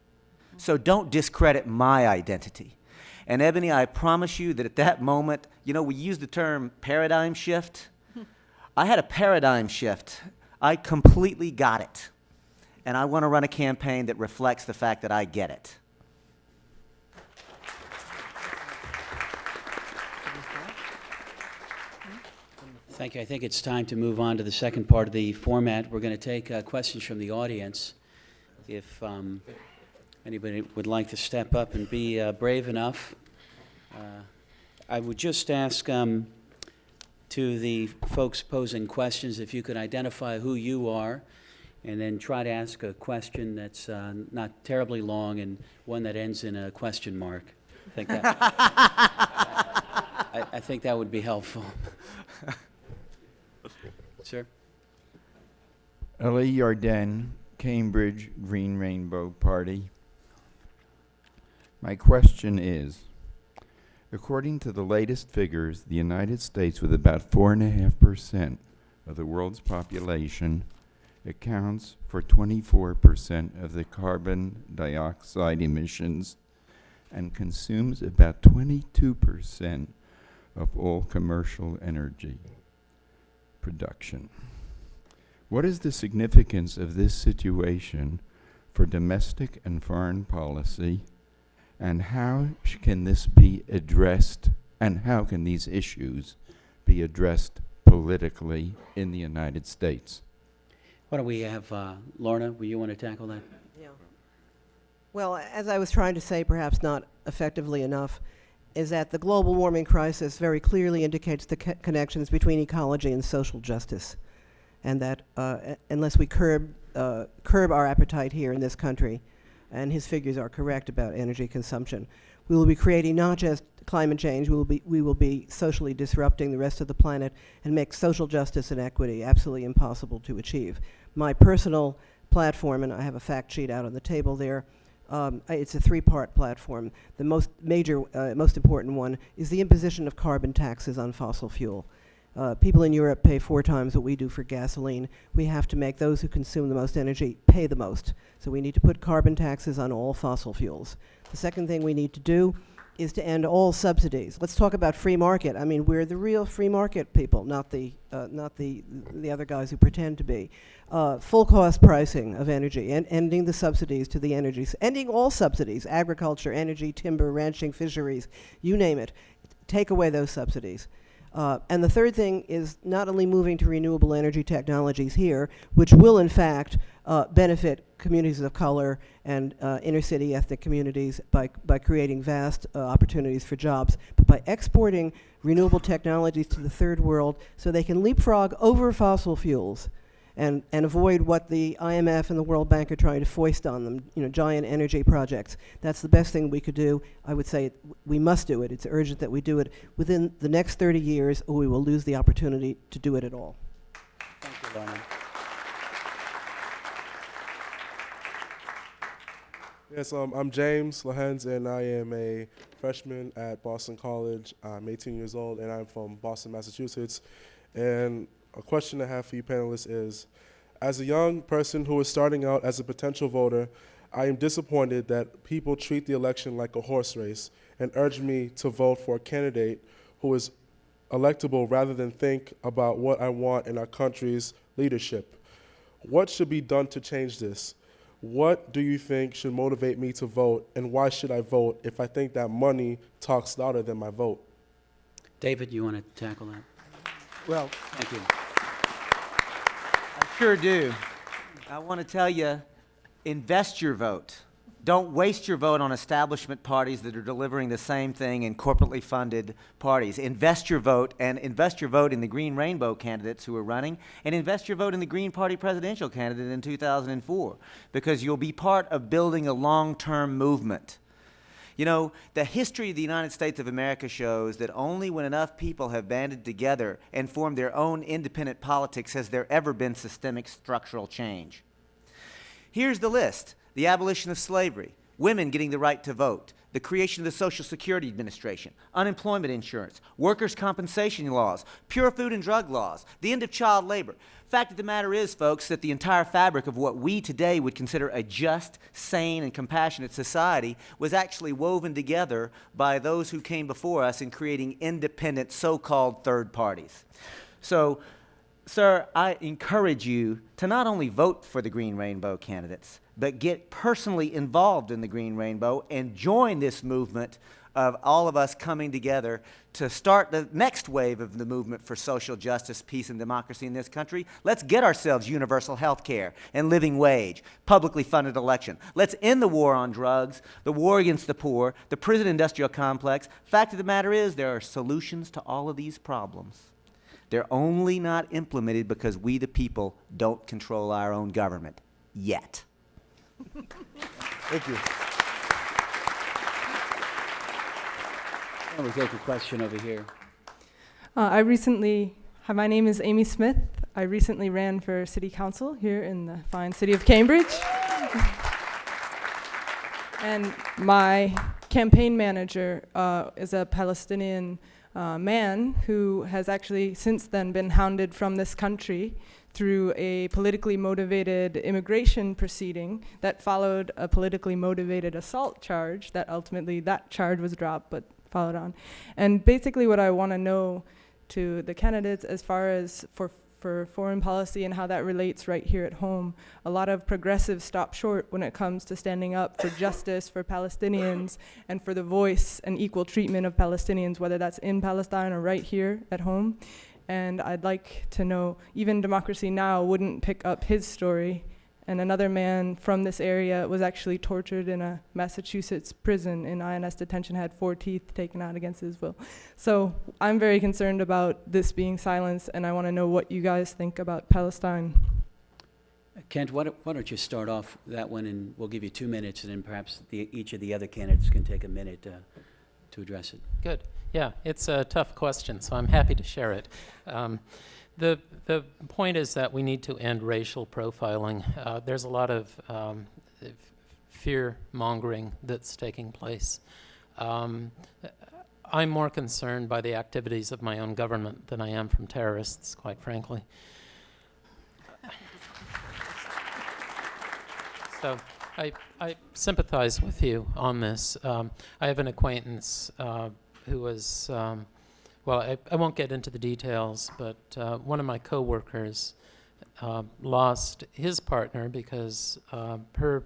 F: So don't discredit my identity. And Ebony, I promise you that at that moment, we use the term paradigm shift. I had a paradigm shift. I completely got it. And I want to run a campaign that reflects the fact that I get it.
E: Thank you. I think it's time to move on to the second part of the format. We're going to take questions from the audience. If anybody would like to step up and be brave enough, I would just ask to the folks posing questions if you could identify who you are and then try to ask a question that's not terribly long and one that ends in a question mark. I think that, I think that would be helpful. Sir?
K: Ellie Yarden, Cambridge Green Rainbow Party. My question is, according to the latest figures, the United States, with about 4.5% of the world's population, accounts for 24% of the carbon dioxide emissions and consumes about 22% of all commercial energy production. What is the significance of this situation for domestic and foreign policy, and how can this be addressed, and how can these issues be addressed politically in the United States?
E: Why don't we have Lorna, will you want to tackle that?
H: Yeah. Well, as I was trying to say, perhaps not effectively enough, is that the global warming crisis very clearly indicates the connections between ecology and social justice, and that unless we curb our appetite here in this country, and his figures are correct about energy consumption, we will be creating not just climate change, we will be socially disrupting the rest of the planet and make social justice and equity absolutely impossible to achieve. My personal platform, and I have a fact sheet out on the table there, it's a three-part platform. The most major, most important one is the imposition of carbon taxes on fossil fuel. People in Europe pay 4 times what we do for gasoline. We have to make those who consume the most energy pay the most. So we need to put carbon taxes on all fossil fuels. The second thing we need to do is to end all subsidies. Let's talk about free market. I mean, we're the real free market people, not the other guys who pretend to be. Full cost pricing of energy and ending the subsidies to the energy, ending all subsidies, agriculture, energy, timber, ranching, fisheries, you name it. Take away those subsidies. And the third thing is not only moving to renewable energy technologies here, which will in fact benefit communities of color and inner city ethnic communities by creating vast opportunities for jobs, but by exporting renewable technologies to the third world so they can leapfrog over fossil fuels and avoid what the IMF and the World Bank are trying to foist on them, giant energy projects. That's the best thing we could do. I would say we must do it. It's urgent that we do it within the next 30 years, or we will lose the opportunity to do it at all.
E: Thank you, Lorna.
L: Yes, I'm James Lahens, and I am a freshman at Boston College. I'm 18 years old, and I'm from Boston, Massachusetts. And a question I have for you panelists is, as a young person who is starting out as a potential voter, I am disappointed that people treat the election like a horse race and urge me to vote for a candidate who is electable rather than think about what I want in our country's leadership. What should be done to change this? What do you think should motivate me to vote, and why should I vote if I think that money talks louder than my vote?
E: David, you want to tackle that?
F: Well,
E: Thank you.
F: I sure do. I want to tell you, invest your vote. Don't waste your vote on establishment parties that are delivering the same thing in corporately funded parties. Invest your vote, and invest your vote in the Green Rainbow candidates who are running, and invest your vote in the Green Party presidential candidate in 2004, because you'll be part of building a long-term movement. The history of the United States of America shows that only when enough people have banded together and formed their own independent politics has there ever been systemic structural change. Here's the list. The abolition of slavery, women getting the right to vote, the creation of the Social Security Administration, unemployment insurance, workers' compensation laws, pure food and drug laws, the end of child labor. Fact of the matter is, folks, that the entire fabric of what we today would consider a just, sane, and compassionate society was actually woven together by those who came before us in creating independent so-called third parties. So, sir, I encourage you to not only vote for the Green Rainbow candidates, but get personally involved in the Green Rainbow and join this movement of all of us coming together to start the next wave of the movement for social justice, peace, and democracy in this country. Let's get ourselves universal health care and living wage, publicly funded election. Let's end the war on drugs, the war against the poor, the prison industrial complex. Fact of the matter is, there are solutions to all of these problems. They're only not implemented because we, the people, don't control our own government yet.
L: Thank you.
E: We'll take a question over here.
M: My name is Amy Smith. I recently ran for city council here in the fine city of Cambridge. And my campaign manager is a Palestinian man who has actually since then been hounded from this country through a politically motivated immigration proceeding that followed a politically motivated assault charge that ultimately that charge was dropped but followed on. And basically what I want to know to the candidates as far as for foreign policy and how that relates right here at home, a lot of progressives stop short when it comes to standing up for justice for Palestinians and for the voice and equal treatment of Palestinians, whether that's in Palestine or right here at home. And I'd like to know, even Democracy Now! Wouldn't pick up his story. And another man from this area was actually tortured in a Massachusetts prison in INS detention, had 4 teeth taken out against his will. So I'm very concerned about this being silenced, and I want to know what you guys think about Palestine.
E: Kent, why don't you start off that one, and we'll give you 2 minutes, and then perhaps each of the other candidates can take a minute to address it.
G: Good. Yeah, it's a tough question, so I'm happy to share it. The point is that we need to end racial profiling. There's a lot of fear-mongering that's taking place. I'm more concerned by the activities of my own government than I am from terrorists, quite frankly. So I sympathize with you on this. I have an acquaintance who was, well, I won't get into the details, but one of my coworkers lost his partner because her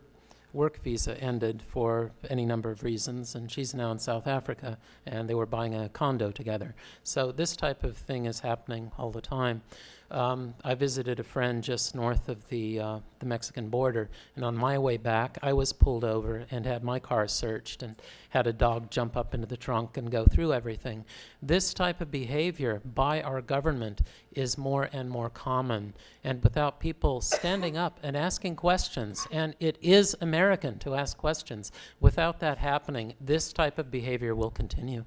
G: work visa ended for any number of reasons, and she's now in South Africa, and they were buying a condo together. So this type of thing is happening all the time. I visited a friend just north of the Mexican border, and on my way back, I was pulled over and had my car searched and had a dog jump up into the trunk and go through everything. This type of behavior by our government is more and more common, and without people standing up and asking questions, and it is American to ask questions, without that happening, this type of behavior will continue.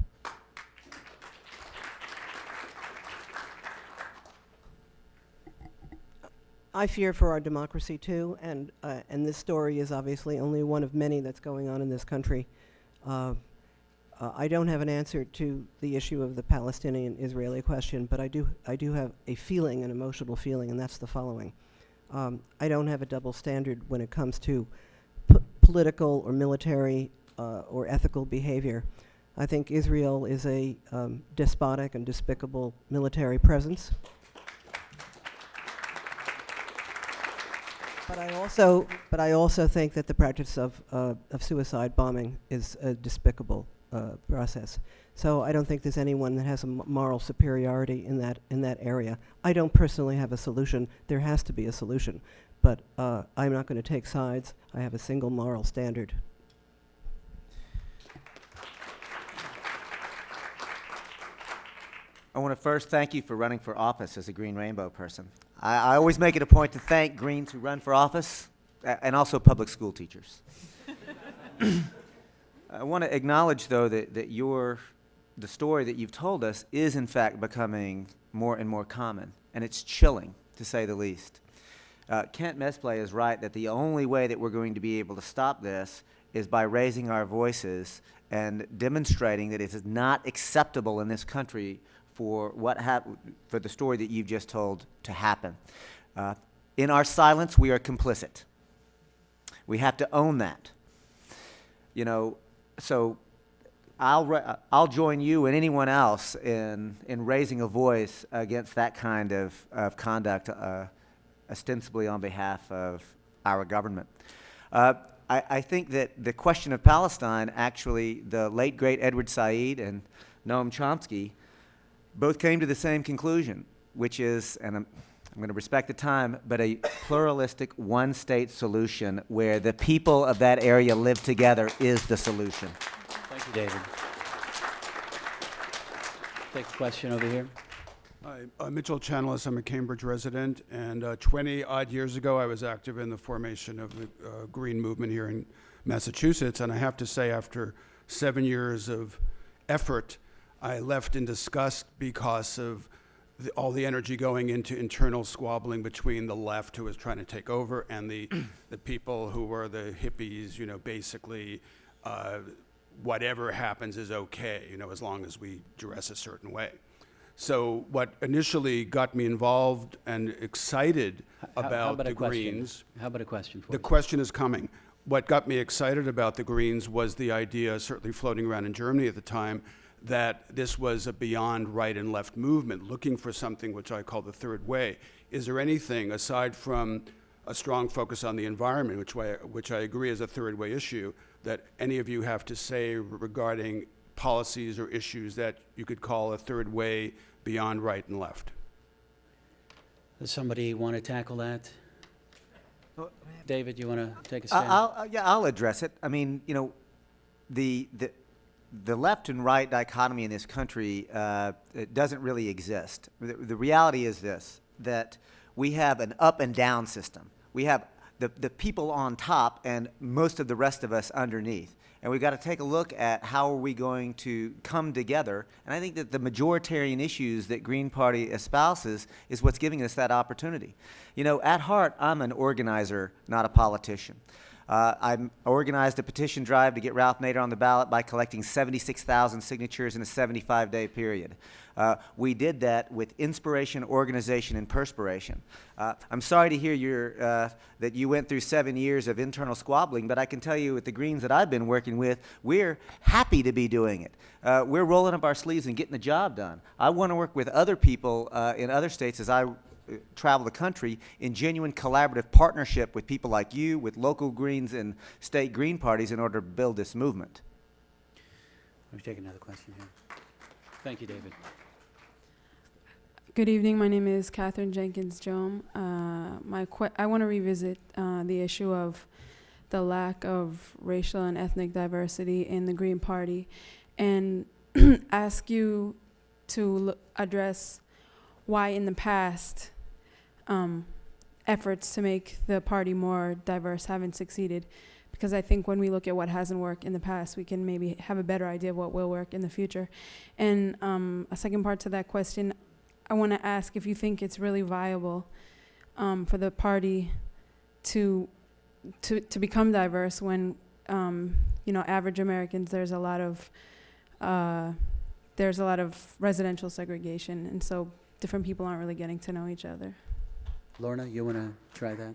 H: I fear for our democracy too, and this story is obviously only one of many that's going on in this country. I don't have an answer to the issue of the Palestinian-Israeli question, but I do have a feeling, an emotional feeling, and that's the following. I don't have a double standard when it comes to political or military or ethical behavior. I think Israel is a despotic and despicable military presence. But I also think that the practice of suicide bombing is a despicable process. So I don't think there's anyone that has a moral superiority in that area. I don't personally have a solution. There has to be a solution, but I'm not going to take sides. I have a single moral standard.
F: I want to first thank you for running for office as a Green Rainbow person. I always make it a point to thank Greens who run for office, and also public school teachers. I want to acknowledge, though, that the story that you've told us is, in fact, becoming more and more common, and it's chilling, to say the least. Kent Mesplay is right that the only way that we're going to be able to stop this is by raising our voices and demonstrating that it is not acceptable in this country for for the story that you've just told to happen. In our silence, we are complicit. We have to own that. You know, so I'll join you and anyone else in raising a voice against that kind of conduct, ostensibly on behalf of our government. I think that the question of Palestine, actually, the late, great Edward Said and Noam Chomsky both came to the same conclusion, which is, and I'm going to respect the time, but a pluralistic one-state solution where the people of that area live together is the solution.
E: Thank you, David. Take a question over here.
N: Hi, Mitchell Channelis. I'm a Cambridge resident, and 20-odd years ago, I was active in the formation of the Green movement here in Massachusetts, and I have to say, after 7 years of effort, I left in disgust because of all the energy going into internal squabbling between the left, who was trying to take over, and the people who were the hippies, you know, basically whatever happens is okay, you know, as long as we dress a certain way. So what initially got me involved and excited about the Greens...
E: How about a question for you?
N: The question is coming. What got me excited about the Greens was the idea, certainly floating around in Germany at the time, that this was a beyond right and left movement, looking for something which I call the third way. Is there anything, aside from a strong focus on the environment, which I agree is a third way issue, that any of you have to say regarding policies or issues that you could call a third way beyond right and left?
E: Does somebody want to tackle that? David, you want to take a stand?
F: I'll address it. I mean, you know, the left and right dichotomy in this country it doesn't really exist. The reality is this, that we have an up and down system. We have the people on top and most of the rest of us underneath. And we've got to take a look at how are we going to come together. And I think that the majoritarian issues that Green Party espouses is what's giving us that opportunity. You know, at heart, I'm an organizer, not a politician. I organized a petition drive to get Ralph Nader on the ballot by collecting 76,000 signatures in a 75-day period. We did that with inspiration, organization, and perspiration. I'm sorry to hear that you went through 7 years of internal squabbling, but I can tell you with the Greens that I've been working with, we're happy to be doing it. We're rolling up our sleeves and getting the job done. I want to work with other people in other states as I travel the country in genuine collaborative partnership with people like you, with local Greens and state Green parties in order to build this movement.
E: Let me take another question here. Thank you, David.
O: Good evening. My name is Catherine Jenkins-Jome. I want to revisit the issue of the lack of racial and ethnic diversity in the Green Party and ask you to address why in the past efforts to make the party more diverse haven't succeeded. Because I think when we look at what hasn't worked in the past, we can maybe have a better idea of what will work in the future. And a second part to that question, I want to ask if you think it's really viable for the party to become diverse when, average Americans, there's a lot of residential segregation, and so different people aren't really getting to know each other.
E: Lorna, you want to try that?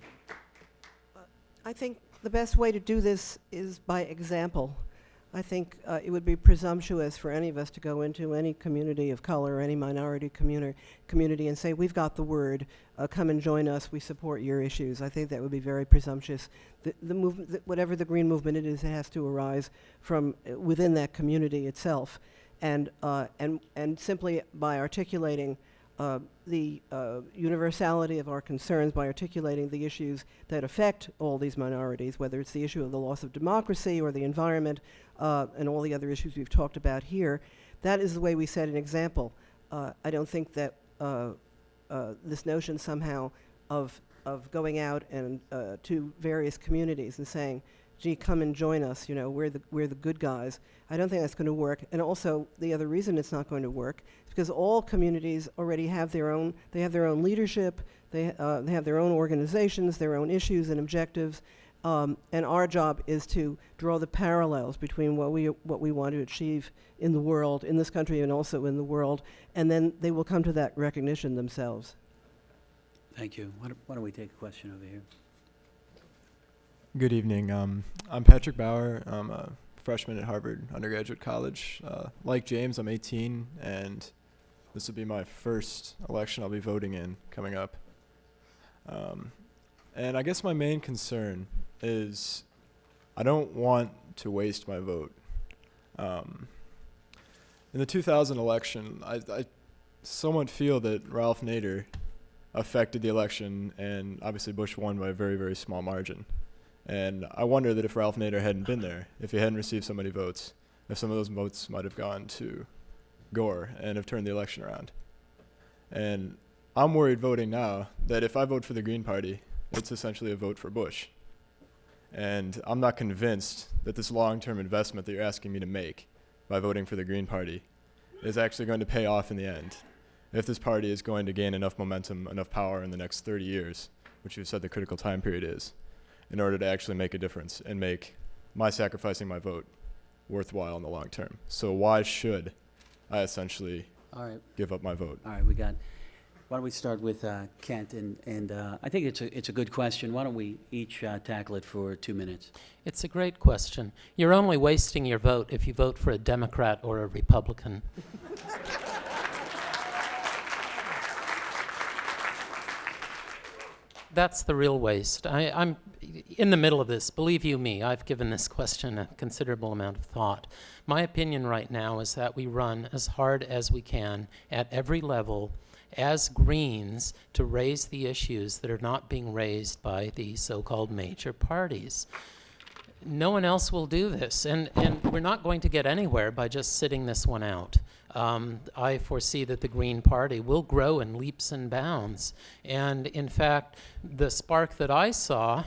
H: I think the best way to do this is by example. I think it would be presumptuous for any of us to go into any community of color or any minority community and say, we've got the word, come and join us, we support your issues. I think that would be very presumptuous. The movement, whatever the green movement it is, it has to arise from within that community itself. And simply by articulating the universality of our concerns, by articulating the issues that affect all these minorities, whether it's the issue of the loss of democracy or the environment and all the other issues we've talked about here, that is the way we set an example. I don't think that this notion somehow of going out and to various communities and saying, gee, come and join us, we're the good guys. I don't think that's going to work. And also, the other reason it's not going to work is because all communities already have their own leadership, they have their own organizations, their own issues and objectives, and our job is to draw the parallels between what we want to achieve in the world, in this country and also in the world, and then they will come to that recognition themselves.
E: Thank you. Why don't we take a question over here?
P: Good evening. I'm Patrick Bauer. I'm a freshman at Harvard Undergraduate College. Like James, I'm 18, and this will be my first election I'll be voting in coming up. And I guess my main concern is I don't want to waste my vote. In the 2000 election, I somewhat feel that Ralph Nader affected the election, and obviously Bush won by a very, very small margin. And I wonder that if Ralph Nader hadn't been there, if he hadn't received so many votes, if some of those votes might have gone to Gore and have turned the election around. And I'm worried voting now that if I vote for the Green Party, it's essentially a vote for Bush. And I'm not convinced that this long-term investment that you're asking me to make by voting for the Green Party is actually going to pay off in the end. If this party is going to gain enough momentum, enough power in the next 30 years, which you've said the critical time period is, in order to actually make a difference and make my sacrificing my vote worthwhile in the long term. So why should I essentially give up my vote?
E: All right, why don't we start with Kent, and I think it's a good question. Why don't we each tackle it for 2 minutes?
G: It's a great question. You're only wasting your vote if you vote for a Democrat or a Republican. That's the real waste. I'm in the middle of this. Believe you me, I've given this question a considerable amount of thought. My opinion right now is that we run as hard as we can at every level as Greens to raise the issues that are not being raised by the so-called major parties. No one else will do this, and we're not going to get anywhere by just sitting this one out. I foresee that the Green Party will grow in leaps and bounds. And in fact, the spark that I saw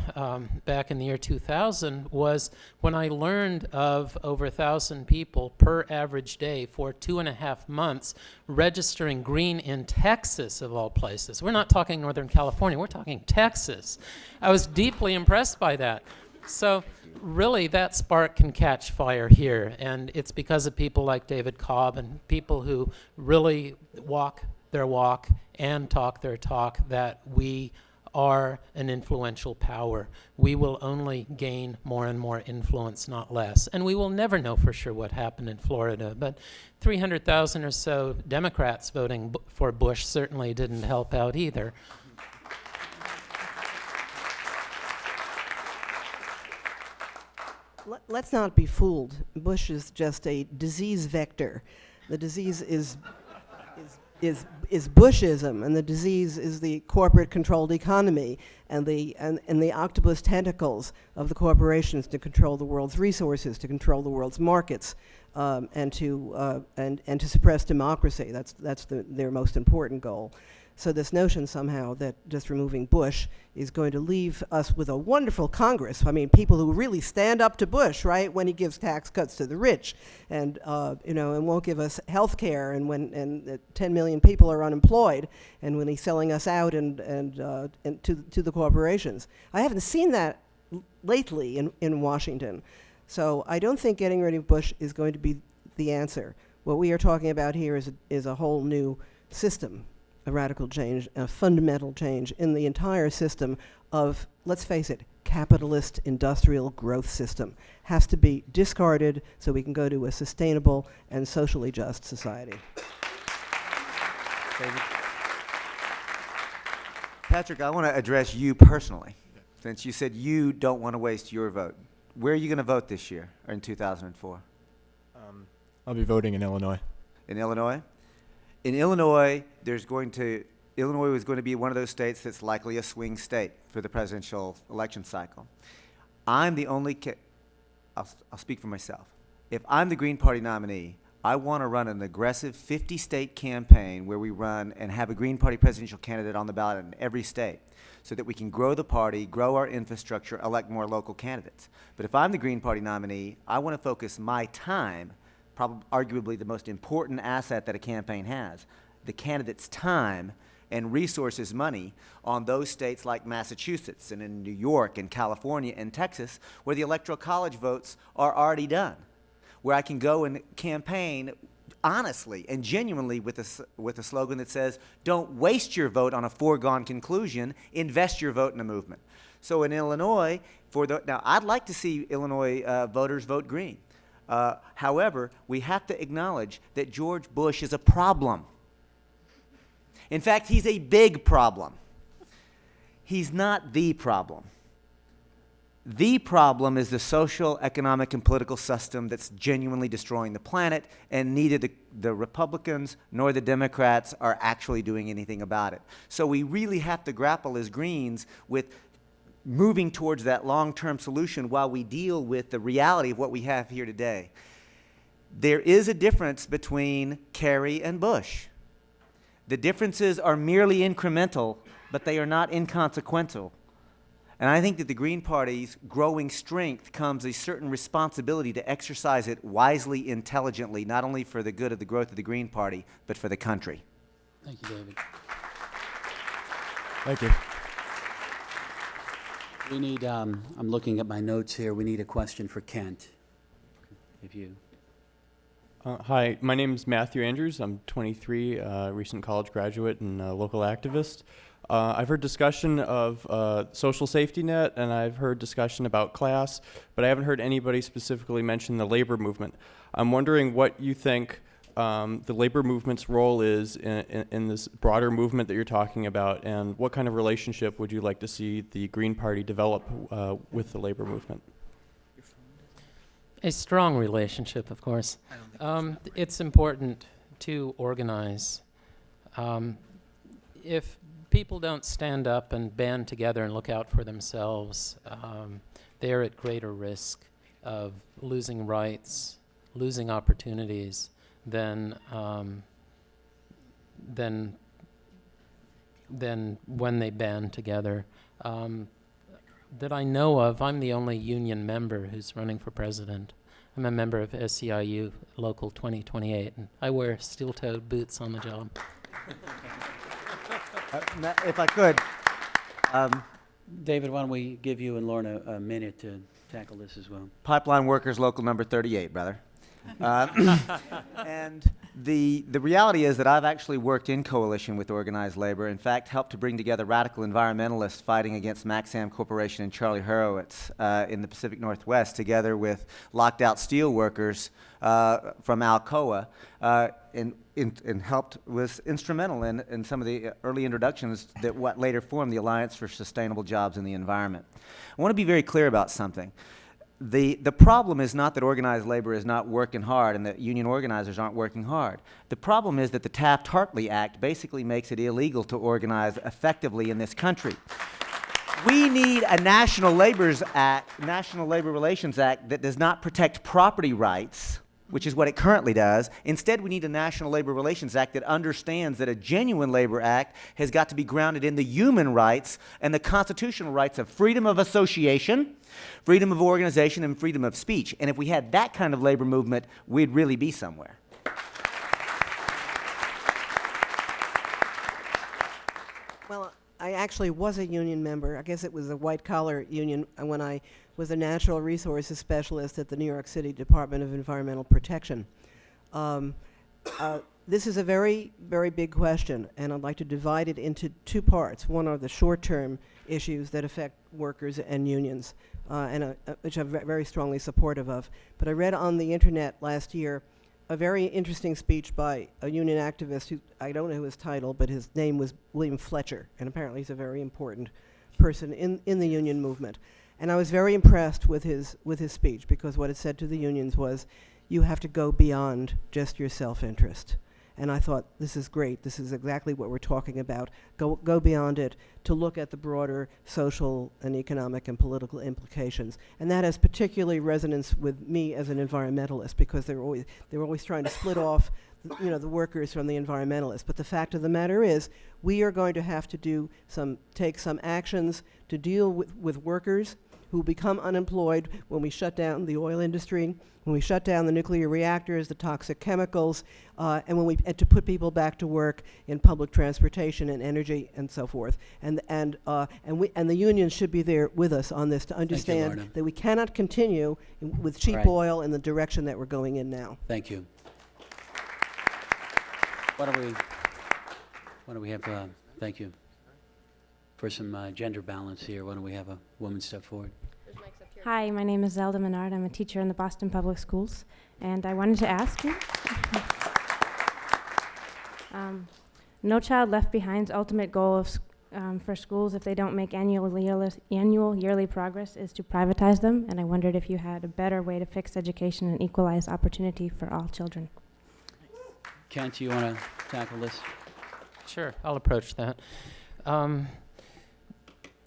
G: back in the year 2000 was when I learned of over 1,000 people per average day for 2.5 months registering Green in Texas, of all places. We're not talking Northern California, we're talking Texas. I was deeply impressed by that. So really, that spark can catch fire here, and it's because of people like David Cobb and people who really walk their walk and talk their talk that we are an influential power. We will only gain more and more influence, not less. And we will never know for sure what happened in Florida, but 300,000 or so Democrats voting for Bush certainly didn't help out either.
H: Let's not be fooled. Bush is just a disease vector. The disease is is Bushism, and the disease is the corporate-controlled economy and the octopus tentacles of the corporations to control the world's resources, to control the world's markets, and to suppress democracy. That's their most important goal. So this notion somehow that just removing Bush is going to leave us with a wonderful Congress. I mean, people who really stand up to Bush, right, when he gives tax cuts to the rich, and and won't give us health care, and when 10 million people are unemployed, and when he's selling us out and to the corporations. I haven't seen that lately in Washington. So I don't think getting rid of Bush is going to be the answer. What we are talking about here is a whole new system, a radical change, a fundamental change in the entire system of, let's face it, capitalist industrial growth system. Has to be discarded so we can go to a sustainable and socially just society.
F: David? Patrick, I want to address you personally, since you said you don't want to waste your vote. Where are you going to vote this year, or in 2004?
P: I'll be voting in Illinois.
F: In Illinois? In Illinois, Illinois was going to be one of those states that's likely a swing state for the presidential election cycle. I'm the only I'll speak for myself. If I'm the Green Party nominee, I want to run an aggressive 50-state campaign where we run and have a Green Party presidential candidate on the ballot in every state so that we can grow the party, grow our infrastructure, elect more local candidates. But if I'm the Green Party nominee, I want to focus my time, arguably the most important asset that a campaign has, the candidate's time and resources, money, on those states like Massachusetts and in New York and California and Texas, where the Electoral College votes are already done, where I can go and campaign honestly and genuinely with a slogan that says, don't waste your vote on a foregone conclusion, invest your vote in a movement. So in Illinois, now I'd like to see Illinois voters vote green. However, we have to acknowledge that George Bush is a problem. In fact, he's a big problem. He's not the problem. The problem is the social, economic, and political system that's genuinely destroying the planet, and neither the Republicans nor the Democrats are actually doing anything about it. So we really have to grapple as Greens with moving towards that long-term solution while we deal with the reality of what we have here today. There is a difference between Kerry and Bush. The differences are merely incremental, but they are not inconsequential. And I think that the Green Party's growing strength comes a certain responsibility to exercise it wisely, intelligently, not only for the good of the growth of the Green Party, but for the country.
E: Thank you, David.
P: Thank you.
E: We need, I'm looking at my notes here, we need a question for Kent. If you.
Q: Hi, my name is Matthew Andrews. I'm 23, recent college graduate and a local activist. I've heard discussion of social safety net, and I've heard discussion about class, but I haven't heard anybody specifically mention the labor movement. I'm wondering what you think the labor movement's role is in this broader movement that you're talking about, and what kind of relationship would you like to see the Green Party develop with the labor movement?
G: A strong relationship, of course. It's important to organize. If people don't stand up and band together and look out for themselves, they're at greater risk of losing rights, losing opportunities than when they band together. That I know of, I'm the only union member who's running for president. I'm a member of SEIU Local 2028, and I wear steel-toed boots on the job.
F: If I could.
E: David, why don't we give you and Lorna a minute to tackle this as well?
F: Pipeline workers, local number 38, brother. And the reality is that I've actually worked in coalition with organized labor, in fact, helped to bring together radical environmentalists fighting against Maxam Corporation and Charlie Horowitz in the Pacific Northwest, together with locked out steel workers from Alcoa, and was instrumental in some of the early introductions that what later formed the Alliance for Sustainable Jobs in the Environment. I want to be very clear about something. The problem is not that organized labor is not working hard and that union organizers aren't working hard. The problem is that the Taft-Hartley Act basically makes it illegal to organize effectively in this country. We need a National Labor Relations Act that does not protect property rights, which is what it currently does. Instead, we need a National Labor Relations Act that understands that a genuine labor act has got to be grounded in the human rights and the constitutional rights of freedom of association, freedom of organization, and freedom of speech. And if we had that kind of labor movement, we'd really be somewhere.
H: Well, I actually was a union member. I guess it was a white-collar union when I was a natural resources specialist at the New York City Department of Environmental Protection. This is a very, very big question, and I'd like to divide it into two parts. One are the short-term issues that affect workers and unions, which I'm very strongly supportive of. But I read on the internet last year a very interesting speech by a union activist who, I don't know his title, but his name was William Fletcher, and apparently he's a very important person in the union movement. And I was very impressed with his speech, because what it said to the unions was, you have to go beyond just your self-interest. And I thought, this is great. This is exactly what we're talking about. Go beyond it to look at the broader social and economic and political implications. And that has particularly resonance with me as an environmentalist, because they're always trying to split off the workers from the environmentalists. But the fact of the matter is, we are going to have to take some actions to deal with workers who become unemployed when we shut down the oil industry, when we shut down the nuclear reactors, the toxic chemicals, and to put people back to work in public transportation and energy and so forth. And the unions should be there with us on this to understand that we cannot continue with cheap oil in the direction that we're going in now.
E: Thank you. Why don't we have, thank you. For some gender balance here, why don't we have a woman step forward?
R: Hi, my name is Zelda Menard. I'm a teacher in the Boston Public Schools, and I wanted to ask you, No Child Left Behind's ultimate goal for schools, if they don't make annual yearly progress, is to privatize them, and I wondered if you had a better way to fix education and equalize opportunity for all children.
E: Kent, you want to tackle this?
G: Sure, I'll approach that.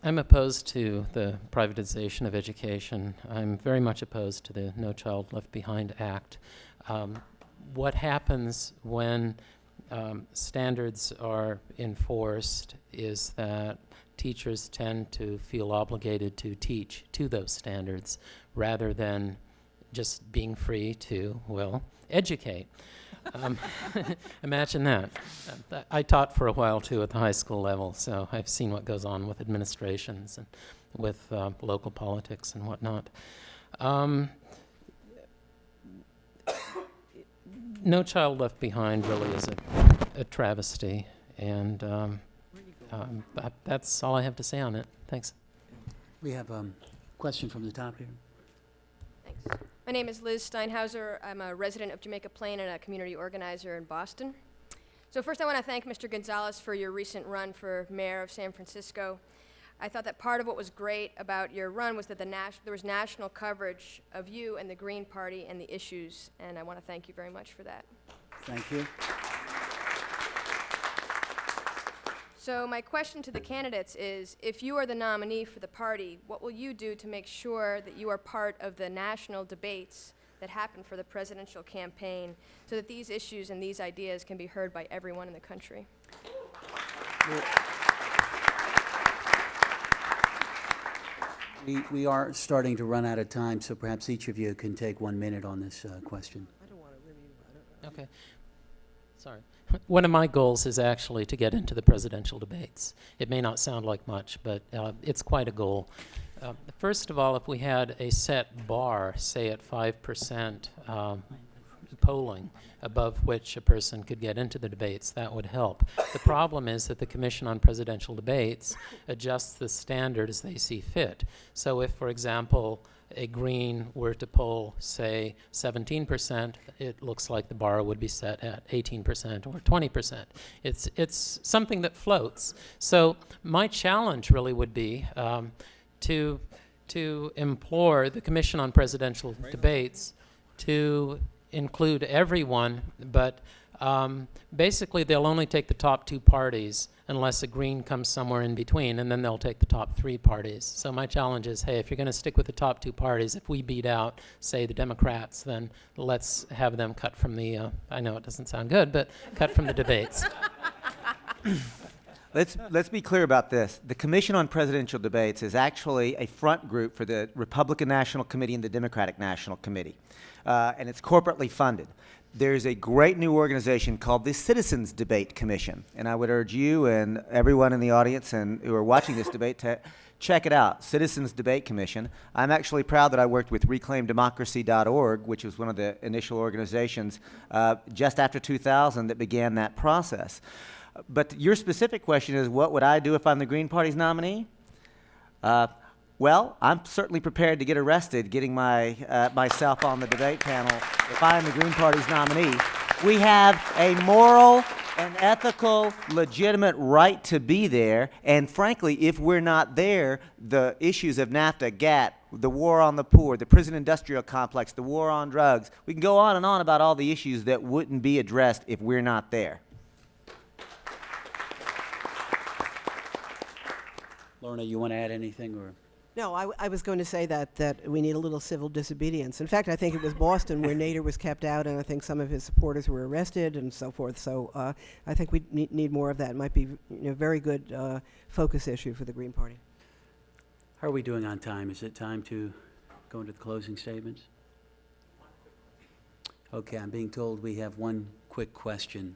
G: I'm opposed to the privatization of education. I'm very much opposed to the No Child Left Behind Act. What happens when standards are enforced is that teachers tend to feel obligated to teach to those standards rather than just being free to, well, educate. Imagine that. I taught for a while, too, at the high school level, so I've seen what goes on with administrations and with local politics and whatnot. No Child Left Behind really is a travesty, and that's all I have to say on it. Thanks.
E: We have a question from the top here.
S: Thanks. My name is Liz Steinhauser. I'm a resident of Jamaica Plain and a community organizer in Boston. So first I want to thank Mr. Gonzalez for your recent run for mayor of San Francisco. I thought that part of what was great about your run was that there was national coverage of you and the Green Party and the issues, and I want to thank you very much for that.
E: Thank you.
S: So my question to the candidates is, if you are the nominee for the party, what will you do to make sure that you are part of the national debates that happen for the presidential campaign so that these issues and these ideas can be heard by everyone in the country?
E: We are starting to run out of time, so perhaps each of you can take 1 minute on this question.
G: Okay. Sorry. One of my goals is actually to get into the presidential debates. It may not sound like much, but it's quite a goal. First of all, if we had a set bar, say at 5% polling, above which a person could get into the debates, that would help. The problem is that the Commission on Presidential Debates adjusts the standard as they see fit. So if, for example, a Green were to poll, say, 17%, it looks like the bar would be set at 18% or 20%. It's something that floats. So my challenge really would be to to implore the Commission on Presidential Debates to include everyone, but basically they'll only take the top 2 parties unless a green comes somewhere in between, and then they'll take the top 3 parties. So my challenge is, hey, if you're going to stick with the top 2 parties, if we beat out, say, the Democrats, then let's have them cut from the, I know it doesn't sound good, but cut from the debates.
F: Let's be clear about this. The Commission on Presidential Debates is actually a front group for the Republican National Committee and the Democratic National Committee, and it's corporately funded. There's a great new organization called the Citizens Debate Commission, and I would urge you and everyone in the audience and who are watching this debate to check it out, Citizens Debate Commission. I'm actually proud that I worked with ReclaimDemocracy.org, which was one of the initial organizations just after 2000 that began that process. But your specific question is, what would I do if I'm the Green Party's nominee? Well, I'm certainly prepared to get arrested getting myself on the debate panel if I am the Green Party's nominee. We have a moral and ethical, legitimate right to be there, and frankly, if we're not there, the issues of NAFTA, GATT, the war on the poor, the prison industrial complex, the war on drugs, we can go on and on about all the issues that wouldn't be addressed if we're not there.
E: Lorna, you want to add anything, or?
H: No, I was going to say that we need a little civil disobedience. In fact, I think it was Boston where Nader was kept out, and I think some of his supporters were arrested and so forth. So I think we need more of that. It might be a very good focus issue for the Green Party.
E: How are we doing on time? Is it time to go into the closing statements? Okay, I'm being told we have one quick question.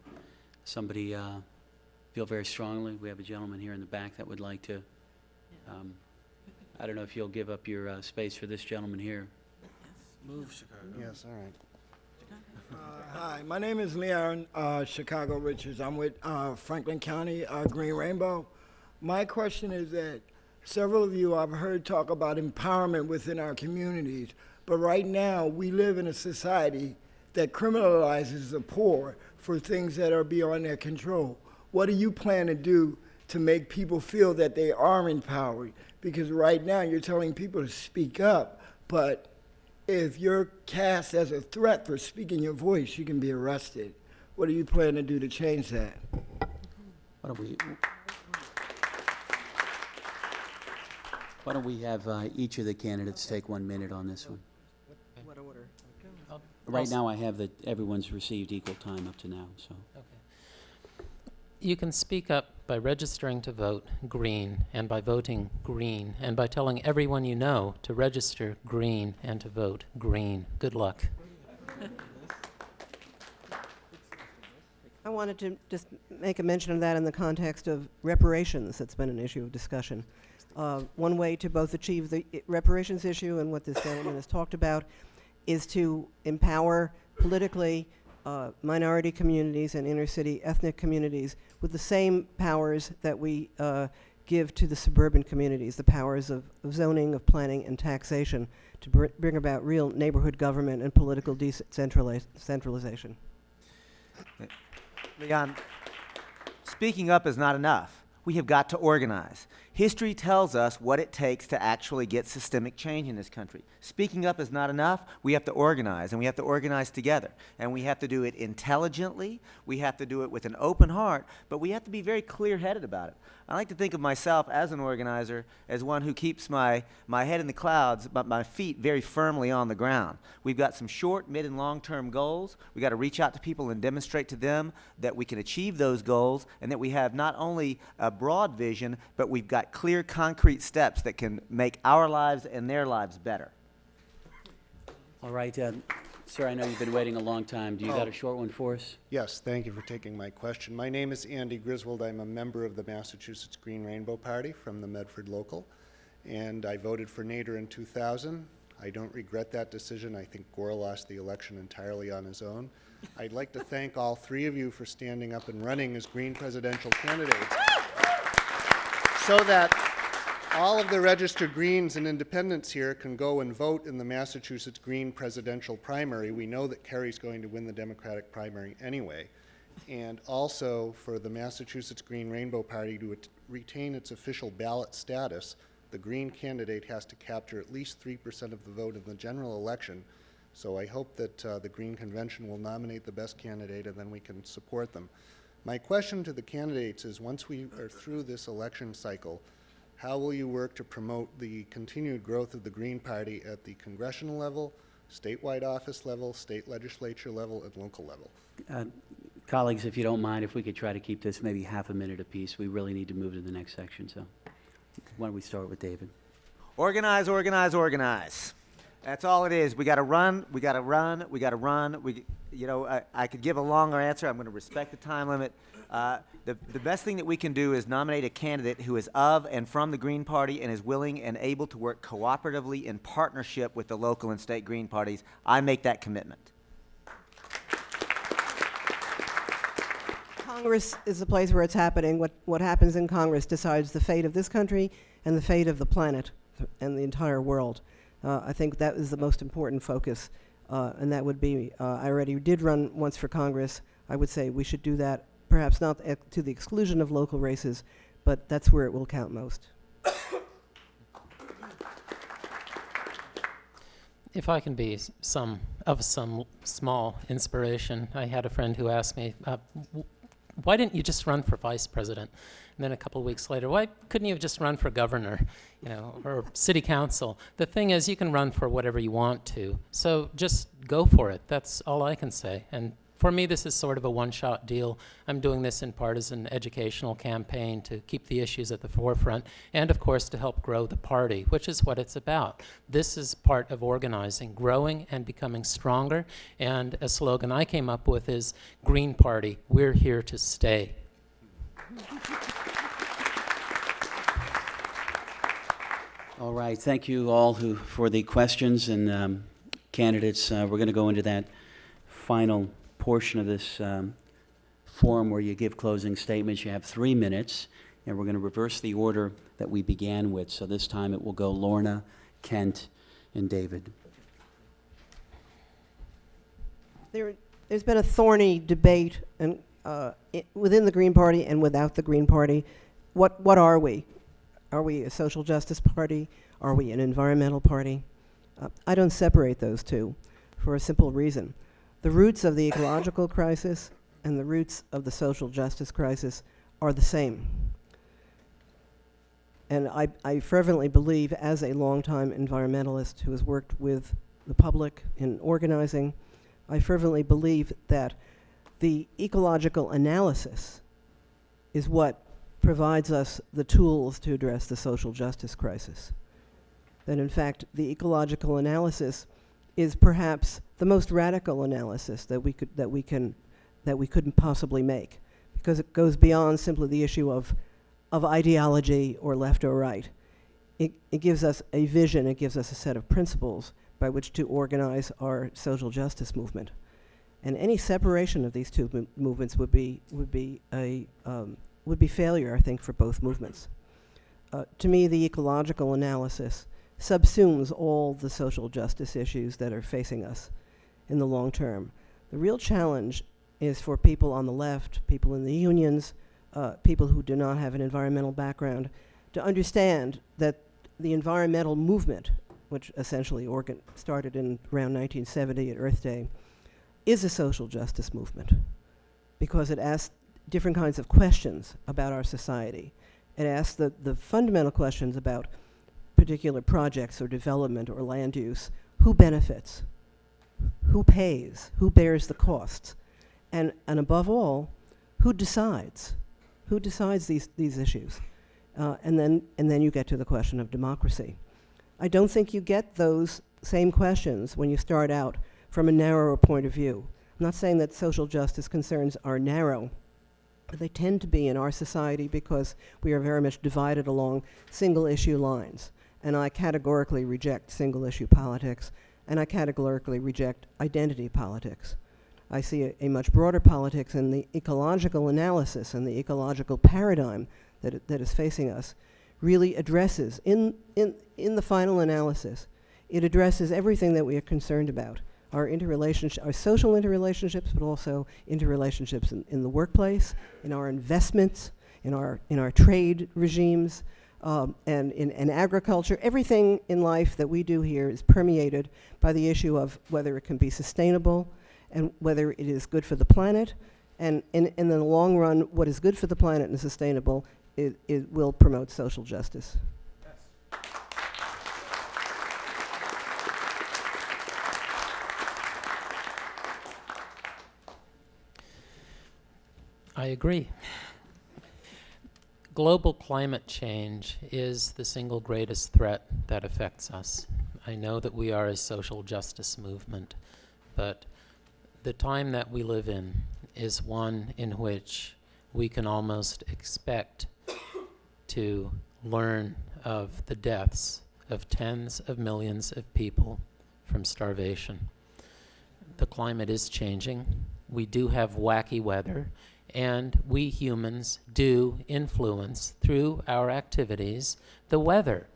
E: Somebody feel very strongly. We have a gentleman here in the back that would like to. I don't know if you'll give up your space for this gentleman here.
T: Move Chicago.
U: Yes, all right.
T: Hi, my name is Leon Chicago Richards. I'm with Franklin County Green Rainbow. My question is that several of you I've heard talk about empowerment within our communities, but right now we live in a society that criminalizes the poor for things that are beyond their control. What do you plan to do to make people feel that they are empowered? Because right now you're telling people to speak up, but if you're cast as a threat for speaking your voice, you can be arrested. What do you plan to do to change that?
E: Why don't we have each of the candidates take 1 minute on this one?
H: What order?
E: Right now I have that everyone's received equal time up to now, so.
G: Okay. You can speak up by registering to vote green, and by voting green, and by telling everyone you know to register green and to vote green. Good luck.
H: I wanted to just make a mention of that in the context of reparations. That's been an issue of discussion. One way to both achieve the reparations issue and what this gentleman has talked about is to empower politically minority communities and inner city ethnic communities with the same powers that we give to the suburban communities, the powers of zoning, of planning, and taxation to bring about real neighborhood government and political decentralization.
F: Leon, speaking up is not enough. We have got to organize. History tells us what it takes to actually get systemic change in this country. Speaking up is not enough. We have to organize, and we have to organize together. And we have to do it intelligently. We have to do it with an open heart, but we have to be very clear-headed about it. I like to think of myself as an organizer as one who keeps my head in the clouds, but my feet very firmly on the ground. We've got some short, mid, and long-term goals. We've got to reach out to people and demonstrate to them that we can achieve those goals and that we have not only a broad vision, but we've got clear, concrete steps that can make our lives and their lives better.
E: All right, sir, I know you've been waiting a long time. Do you got a short one for us?
U: Yes, thank you for taking my question. My name is Andy Griswold. I'm a member of the Massachusetts Green Rainbow Party from the Medford local, and I voted for Nader in 2000. I don't regret that decision. I think Gore lost the election entirely on his own. I'd like to thank all three of you for standing up and running as Green presidential candidates so that all of the registered Greens and independents here can go and vote in the Massachusetts Green presidential primary. We know that Kerry's going to win the Democratic primary anyway. And also for the Massachusetts Green Rainbow Party to retain its official ballot status the Green candidate has to capture at least 3% of the vote in the general election. So I hope that the Green Convention will nominate the best candidate and then we can support them. My question to the candidates is, once we are through this election cycle, how will you work to promote the continued growth of the Green Party at the congressional level, statewide office level, state legislature level, and local level?
E: Colleagues, if you don't mind, if we could try to keep this maybe half a minute apiece. We really need to move to the next section, so why don't we start with David?
F: Organize, organize, organize. That's all it is. We got to run. We got to run. We got to run. I could give a longer answer. I'm going to respect the time limit. The best thing that we can do is nominate a candidate who is of and from the Green Party and is willing and able to work cooperatively in partnership with the local and state Green parties. I make that commitment.
H: Congress is the place where it's happening. What happens in Congress decides the fate of this country and the fate of the planet and the entire world. I think that is the most important focus, and that would be, I already did run once for Congress. I would say we should do that, perhaps not to the exclusion of local races, but that's where it will count most.
G: If I can be some small inspiration, I had a friend who asked me, why didn't you just run for vice president? And then a couple of weeks later, why couldn't you have just run for governor, or city council? The thing is, you can run for whatever you want to. So just go for it. That's all I can say. And for me, this is sort of a one-shot deal. I'm doing this in part as an educational campaign to keep the issues at the forefront and, of course, to help grow the party, which is what it's about. This is part of organizing, growing and becoming stronger. And a slogan I came up with is, Green Party, we're here to stay.
E: All right, thank you all for the questions and candidates. We're going to go into that final portion of this forum where you give closing statements. You have 3 minutes, and we're going to reverse the order that we began with. So this time it will go Lorna, Kent, and David.
H: There's been a thorny debate within the Green Party and without the Green Party. What are we? Are we a social justice party? Are we an environmental party? I don't separate those two for a simple reason. The roots of the ecological crisis and the roots of the social justice crisis are the same. And I fervently believe, as a longtime environmentalist who has worked with the public in organizing, I fervently believe that the ecological analysis is what provides us the tools to address the social justice crisis. That in fact, the ecological analysis is perhaps the most radical analysis that we couldn't possibly make, because it goes beyond simply the issue of ideology or left or right. It gives us a vision, it gives us a set of principles by which to organize our social justice movement. And any separation of these two movements would be failure, I think, for both movements. To me, the ecological analysis subsumes all the social justice issues that are facing us in the long term. The real challenge is for people on the left, people in the unions, people who do not have an environmental background, to understand that the environmental movement, which essentially started in around 1970 at Earth Day, is a social justice movement, because it asks different kinds of questions about our society. It asks the fundamental questions about particular projects or development or land use. Who benefits? Who pays? Who bears the costs? And above all, who decides? Who decides these issues? And then you get to the question of democracy. I don't think you get those same questions when you start out from a narrower point of view. I'm not saying that social justice concerns are narrow, but they tend to be in our society because we are very much divided along single issue lines. And I categorically reject single issue politics, and I categorically reject identity politics. I see a much broader politics, and the ecological analysis and the ecological paradigm that is facing us really addresses, in the final analysis, it addresses everything that we are concerned about. Our social interrelationships, but also interrelationships in the workplace, in our investments, in our trade regimes, and in agriculture. Everything in life that we do here is permeated by the issue of whether it can be sustainable and whether it is good for the planet. And in the long run, what is good for the planet and sustainable, it will promote social justice.
G: I agree. Global climate change is the single greatest threat that affects us. I know that we are a social justice movement, but the time that we live in is one in which we can almost expect to learn of the deaths of tens of millions of people from starvation. The climate is changing. We do have wacky weather, and we humans do influence, through our activities, the weather.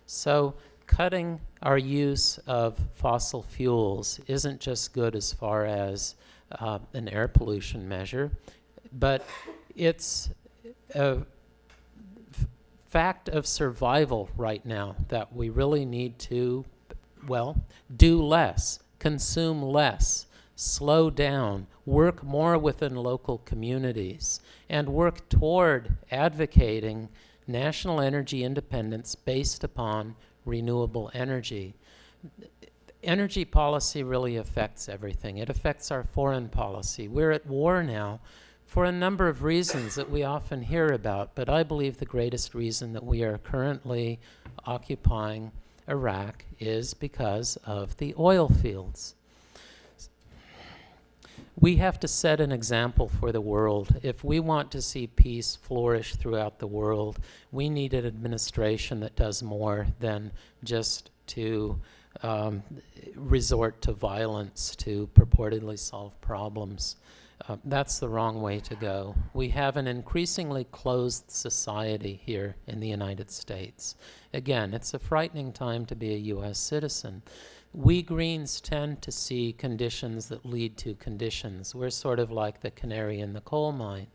G: So cutting our use of fossil fuels isn't just good as far as an air pollution measure, but it's a fact of survival right now that we really need to, well, do less, consume less, slow down, work more within local communities, and work toward advocating national energy independence based upon renewable energy. Energy policy really affects everything. It affects our foreign policy. We're at war now for a number of reasons that we often hear about, but I believe the greatest reason that we are currently occupying Iraq is because of the oil fields. We have to set an example for the world. If we want to see peace flourish throughout the world, we need an administration that does more than just to resort to violence to purportedly solve problems. That's the wrong way to go. We have an increasingly closed society here in the United States. Again, it's a frightening time to be a U.S. citizen. We Greens tend to see conditions that lead to conditions. We're sort of like the canary in the coal mine.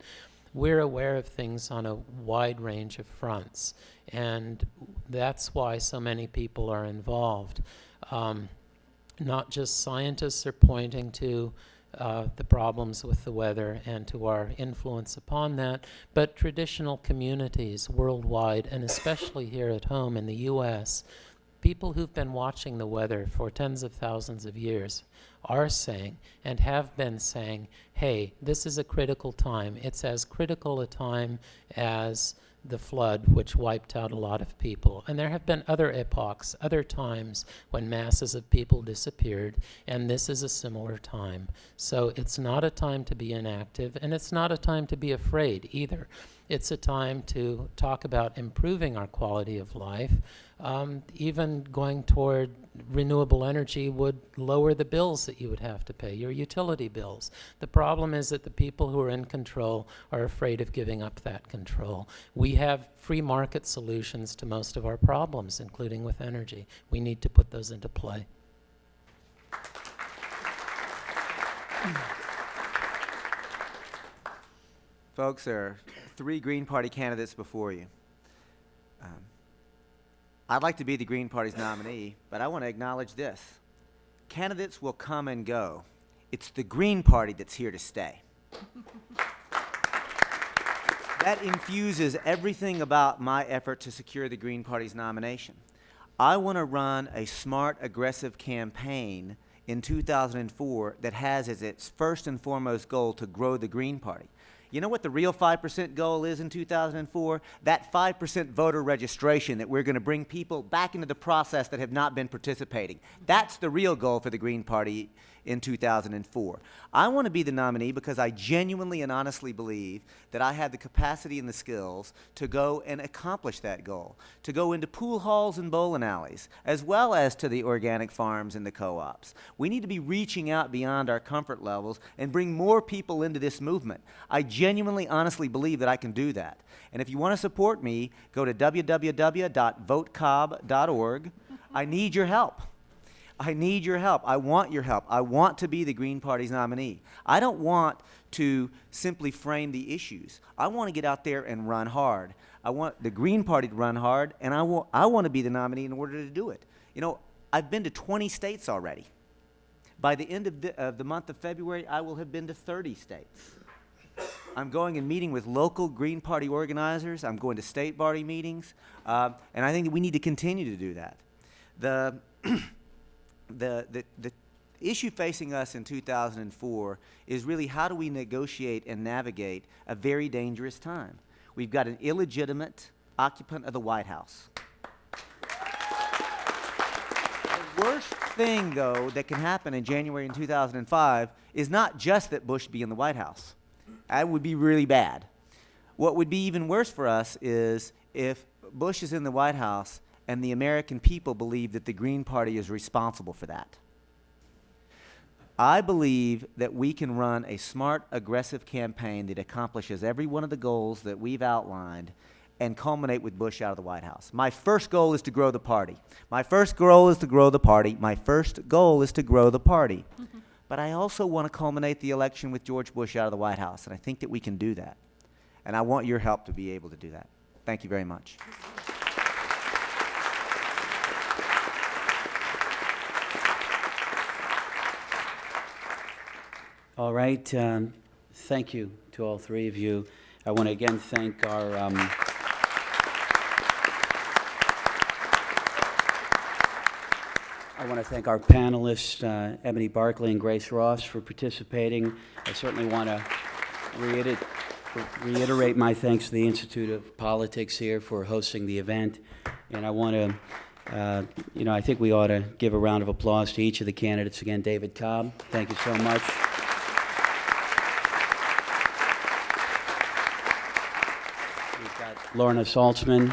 G: We're aware of things on a wide range of fronts, and that's why so many people are involved. Not just scientists are pointing to the problems with the weather and to our influence upon that, but traditional communities worldwide, and especially here at home in the U.S., people who've been watching the weather for tens of thousands of years are saying and have been saying, hey, this is a critical time. It's as critical a time as the flood, which wiped out a lot of people. And there have been other epochs, other times when masses of people disappeared, and this is a similar time. So it's not a time to be inactive, and it's not a time to be afraid either. It's a time to talk about improving our quality of life. Even going toward renewable energy would lower the bills that you would have to pay, your utility bills. The problem is that the people who are in control are afraid of giving up that control. We have free market solutions to most of our problems, including with energy. We need to put those into play.
F: Folks, there are 3 Green Party candidates before you. I'd like to be the Green Party's nominee, but I want to acknowledge this. Candidates will come and go. It's the Green Party that's here to stay. That infuses everything about my effort to secure the Green Party's nomination. I want to run a smart, aggressive campaign in 2004 that has as its first and foremost goal to grow the Green Party. You know what the real 5% goal is in 2004? That 5% voter registration that we're going to bring people back into the process that have not been participating. That's the real goal for the Green Party in 2004. I want to be the nominee because I genuinely and honestly believe that I have the capacity and the skills to go and accomplish that goal, to go into pool halls and bowling alleys, as well as to the organic farms and the co-ops. We need to be reaching out beyond our comfort levels and bring more people into this movement. I genuinely, honestly believe that I can do that. And if you want to support me, go to www.votecobb.org. I need your help. I need your help. I want your help. I want to be the Green Party's nominee. I don't want to simply frame the issues. I want to get out there and run hard. I want the Green Party to run hard, and I want to be the nominee in order to do it. You know, I've been to 20 states already. By the end of the month of February, I will have been to 30 states. I'm going and meeting with local Green Party organizers. I'm going to state party meetings, and I think that we need to continue to do that. The issue facing us in 2004 is really how do we negotiate and navigate a very dangerous time. We've got an illegitimate occupant of the White House. The worst thing, though, that can happen in January in 2005 is not just that Bush be in the White House. That would be really bad. What would be even worse for us is if Bush is in the White House and the American people believe that the Green Party is responsible for that. I believe that we can run a smart, aggressive campaign that accomplishes every one of the goals that we've outlined and culminate with Bush out of the White House. My first goal is to grow the party. My first goal is to grow the party. My first goal is to grow the party. But I also want to culminate the election with George Bush out of the White House, and I think that we can do that. And I want your help to be able to do that. Thank you very much.
E: All right, thank you to all three of you. I want to again thank our panelists, Ebony Barkley and Grace Ross, for participating. I certainly want to reiterate my thanks to the Institute of Politics here for hosting the event. And I want to, I think we ought to give a round of applause to each of the candidates. Again, David Cobb, thank you so much. We've got Lorna Saltzman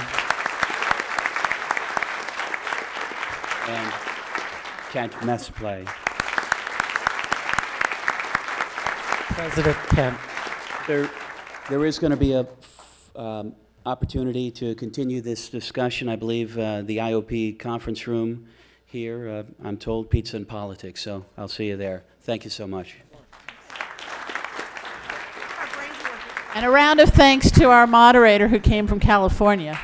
E: and Kent Mesplay.
G: President Kent.
E: There is going to be a opportunity to continue this discussion. I believe the IOP conference room here, I'm told, Pizza and Politics, so I'll see you there. Thank you so much.
I: And a round of thanks to our moderator who came from California.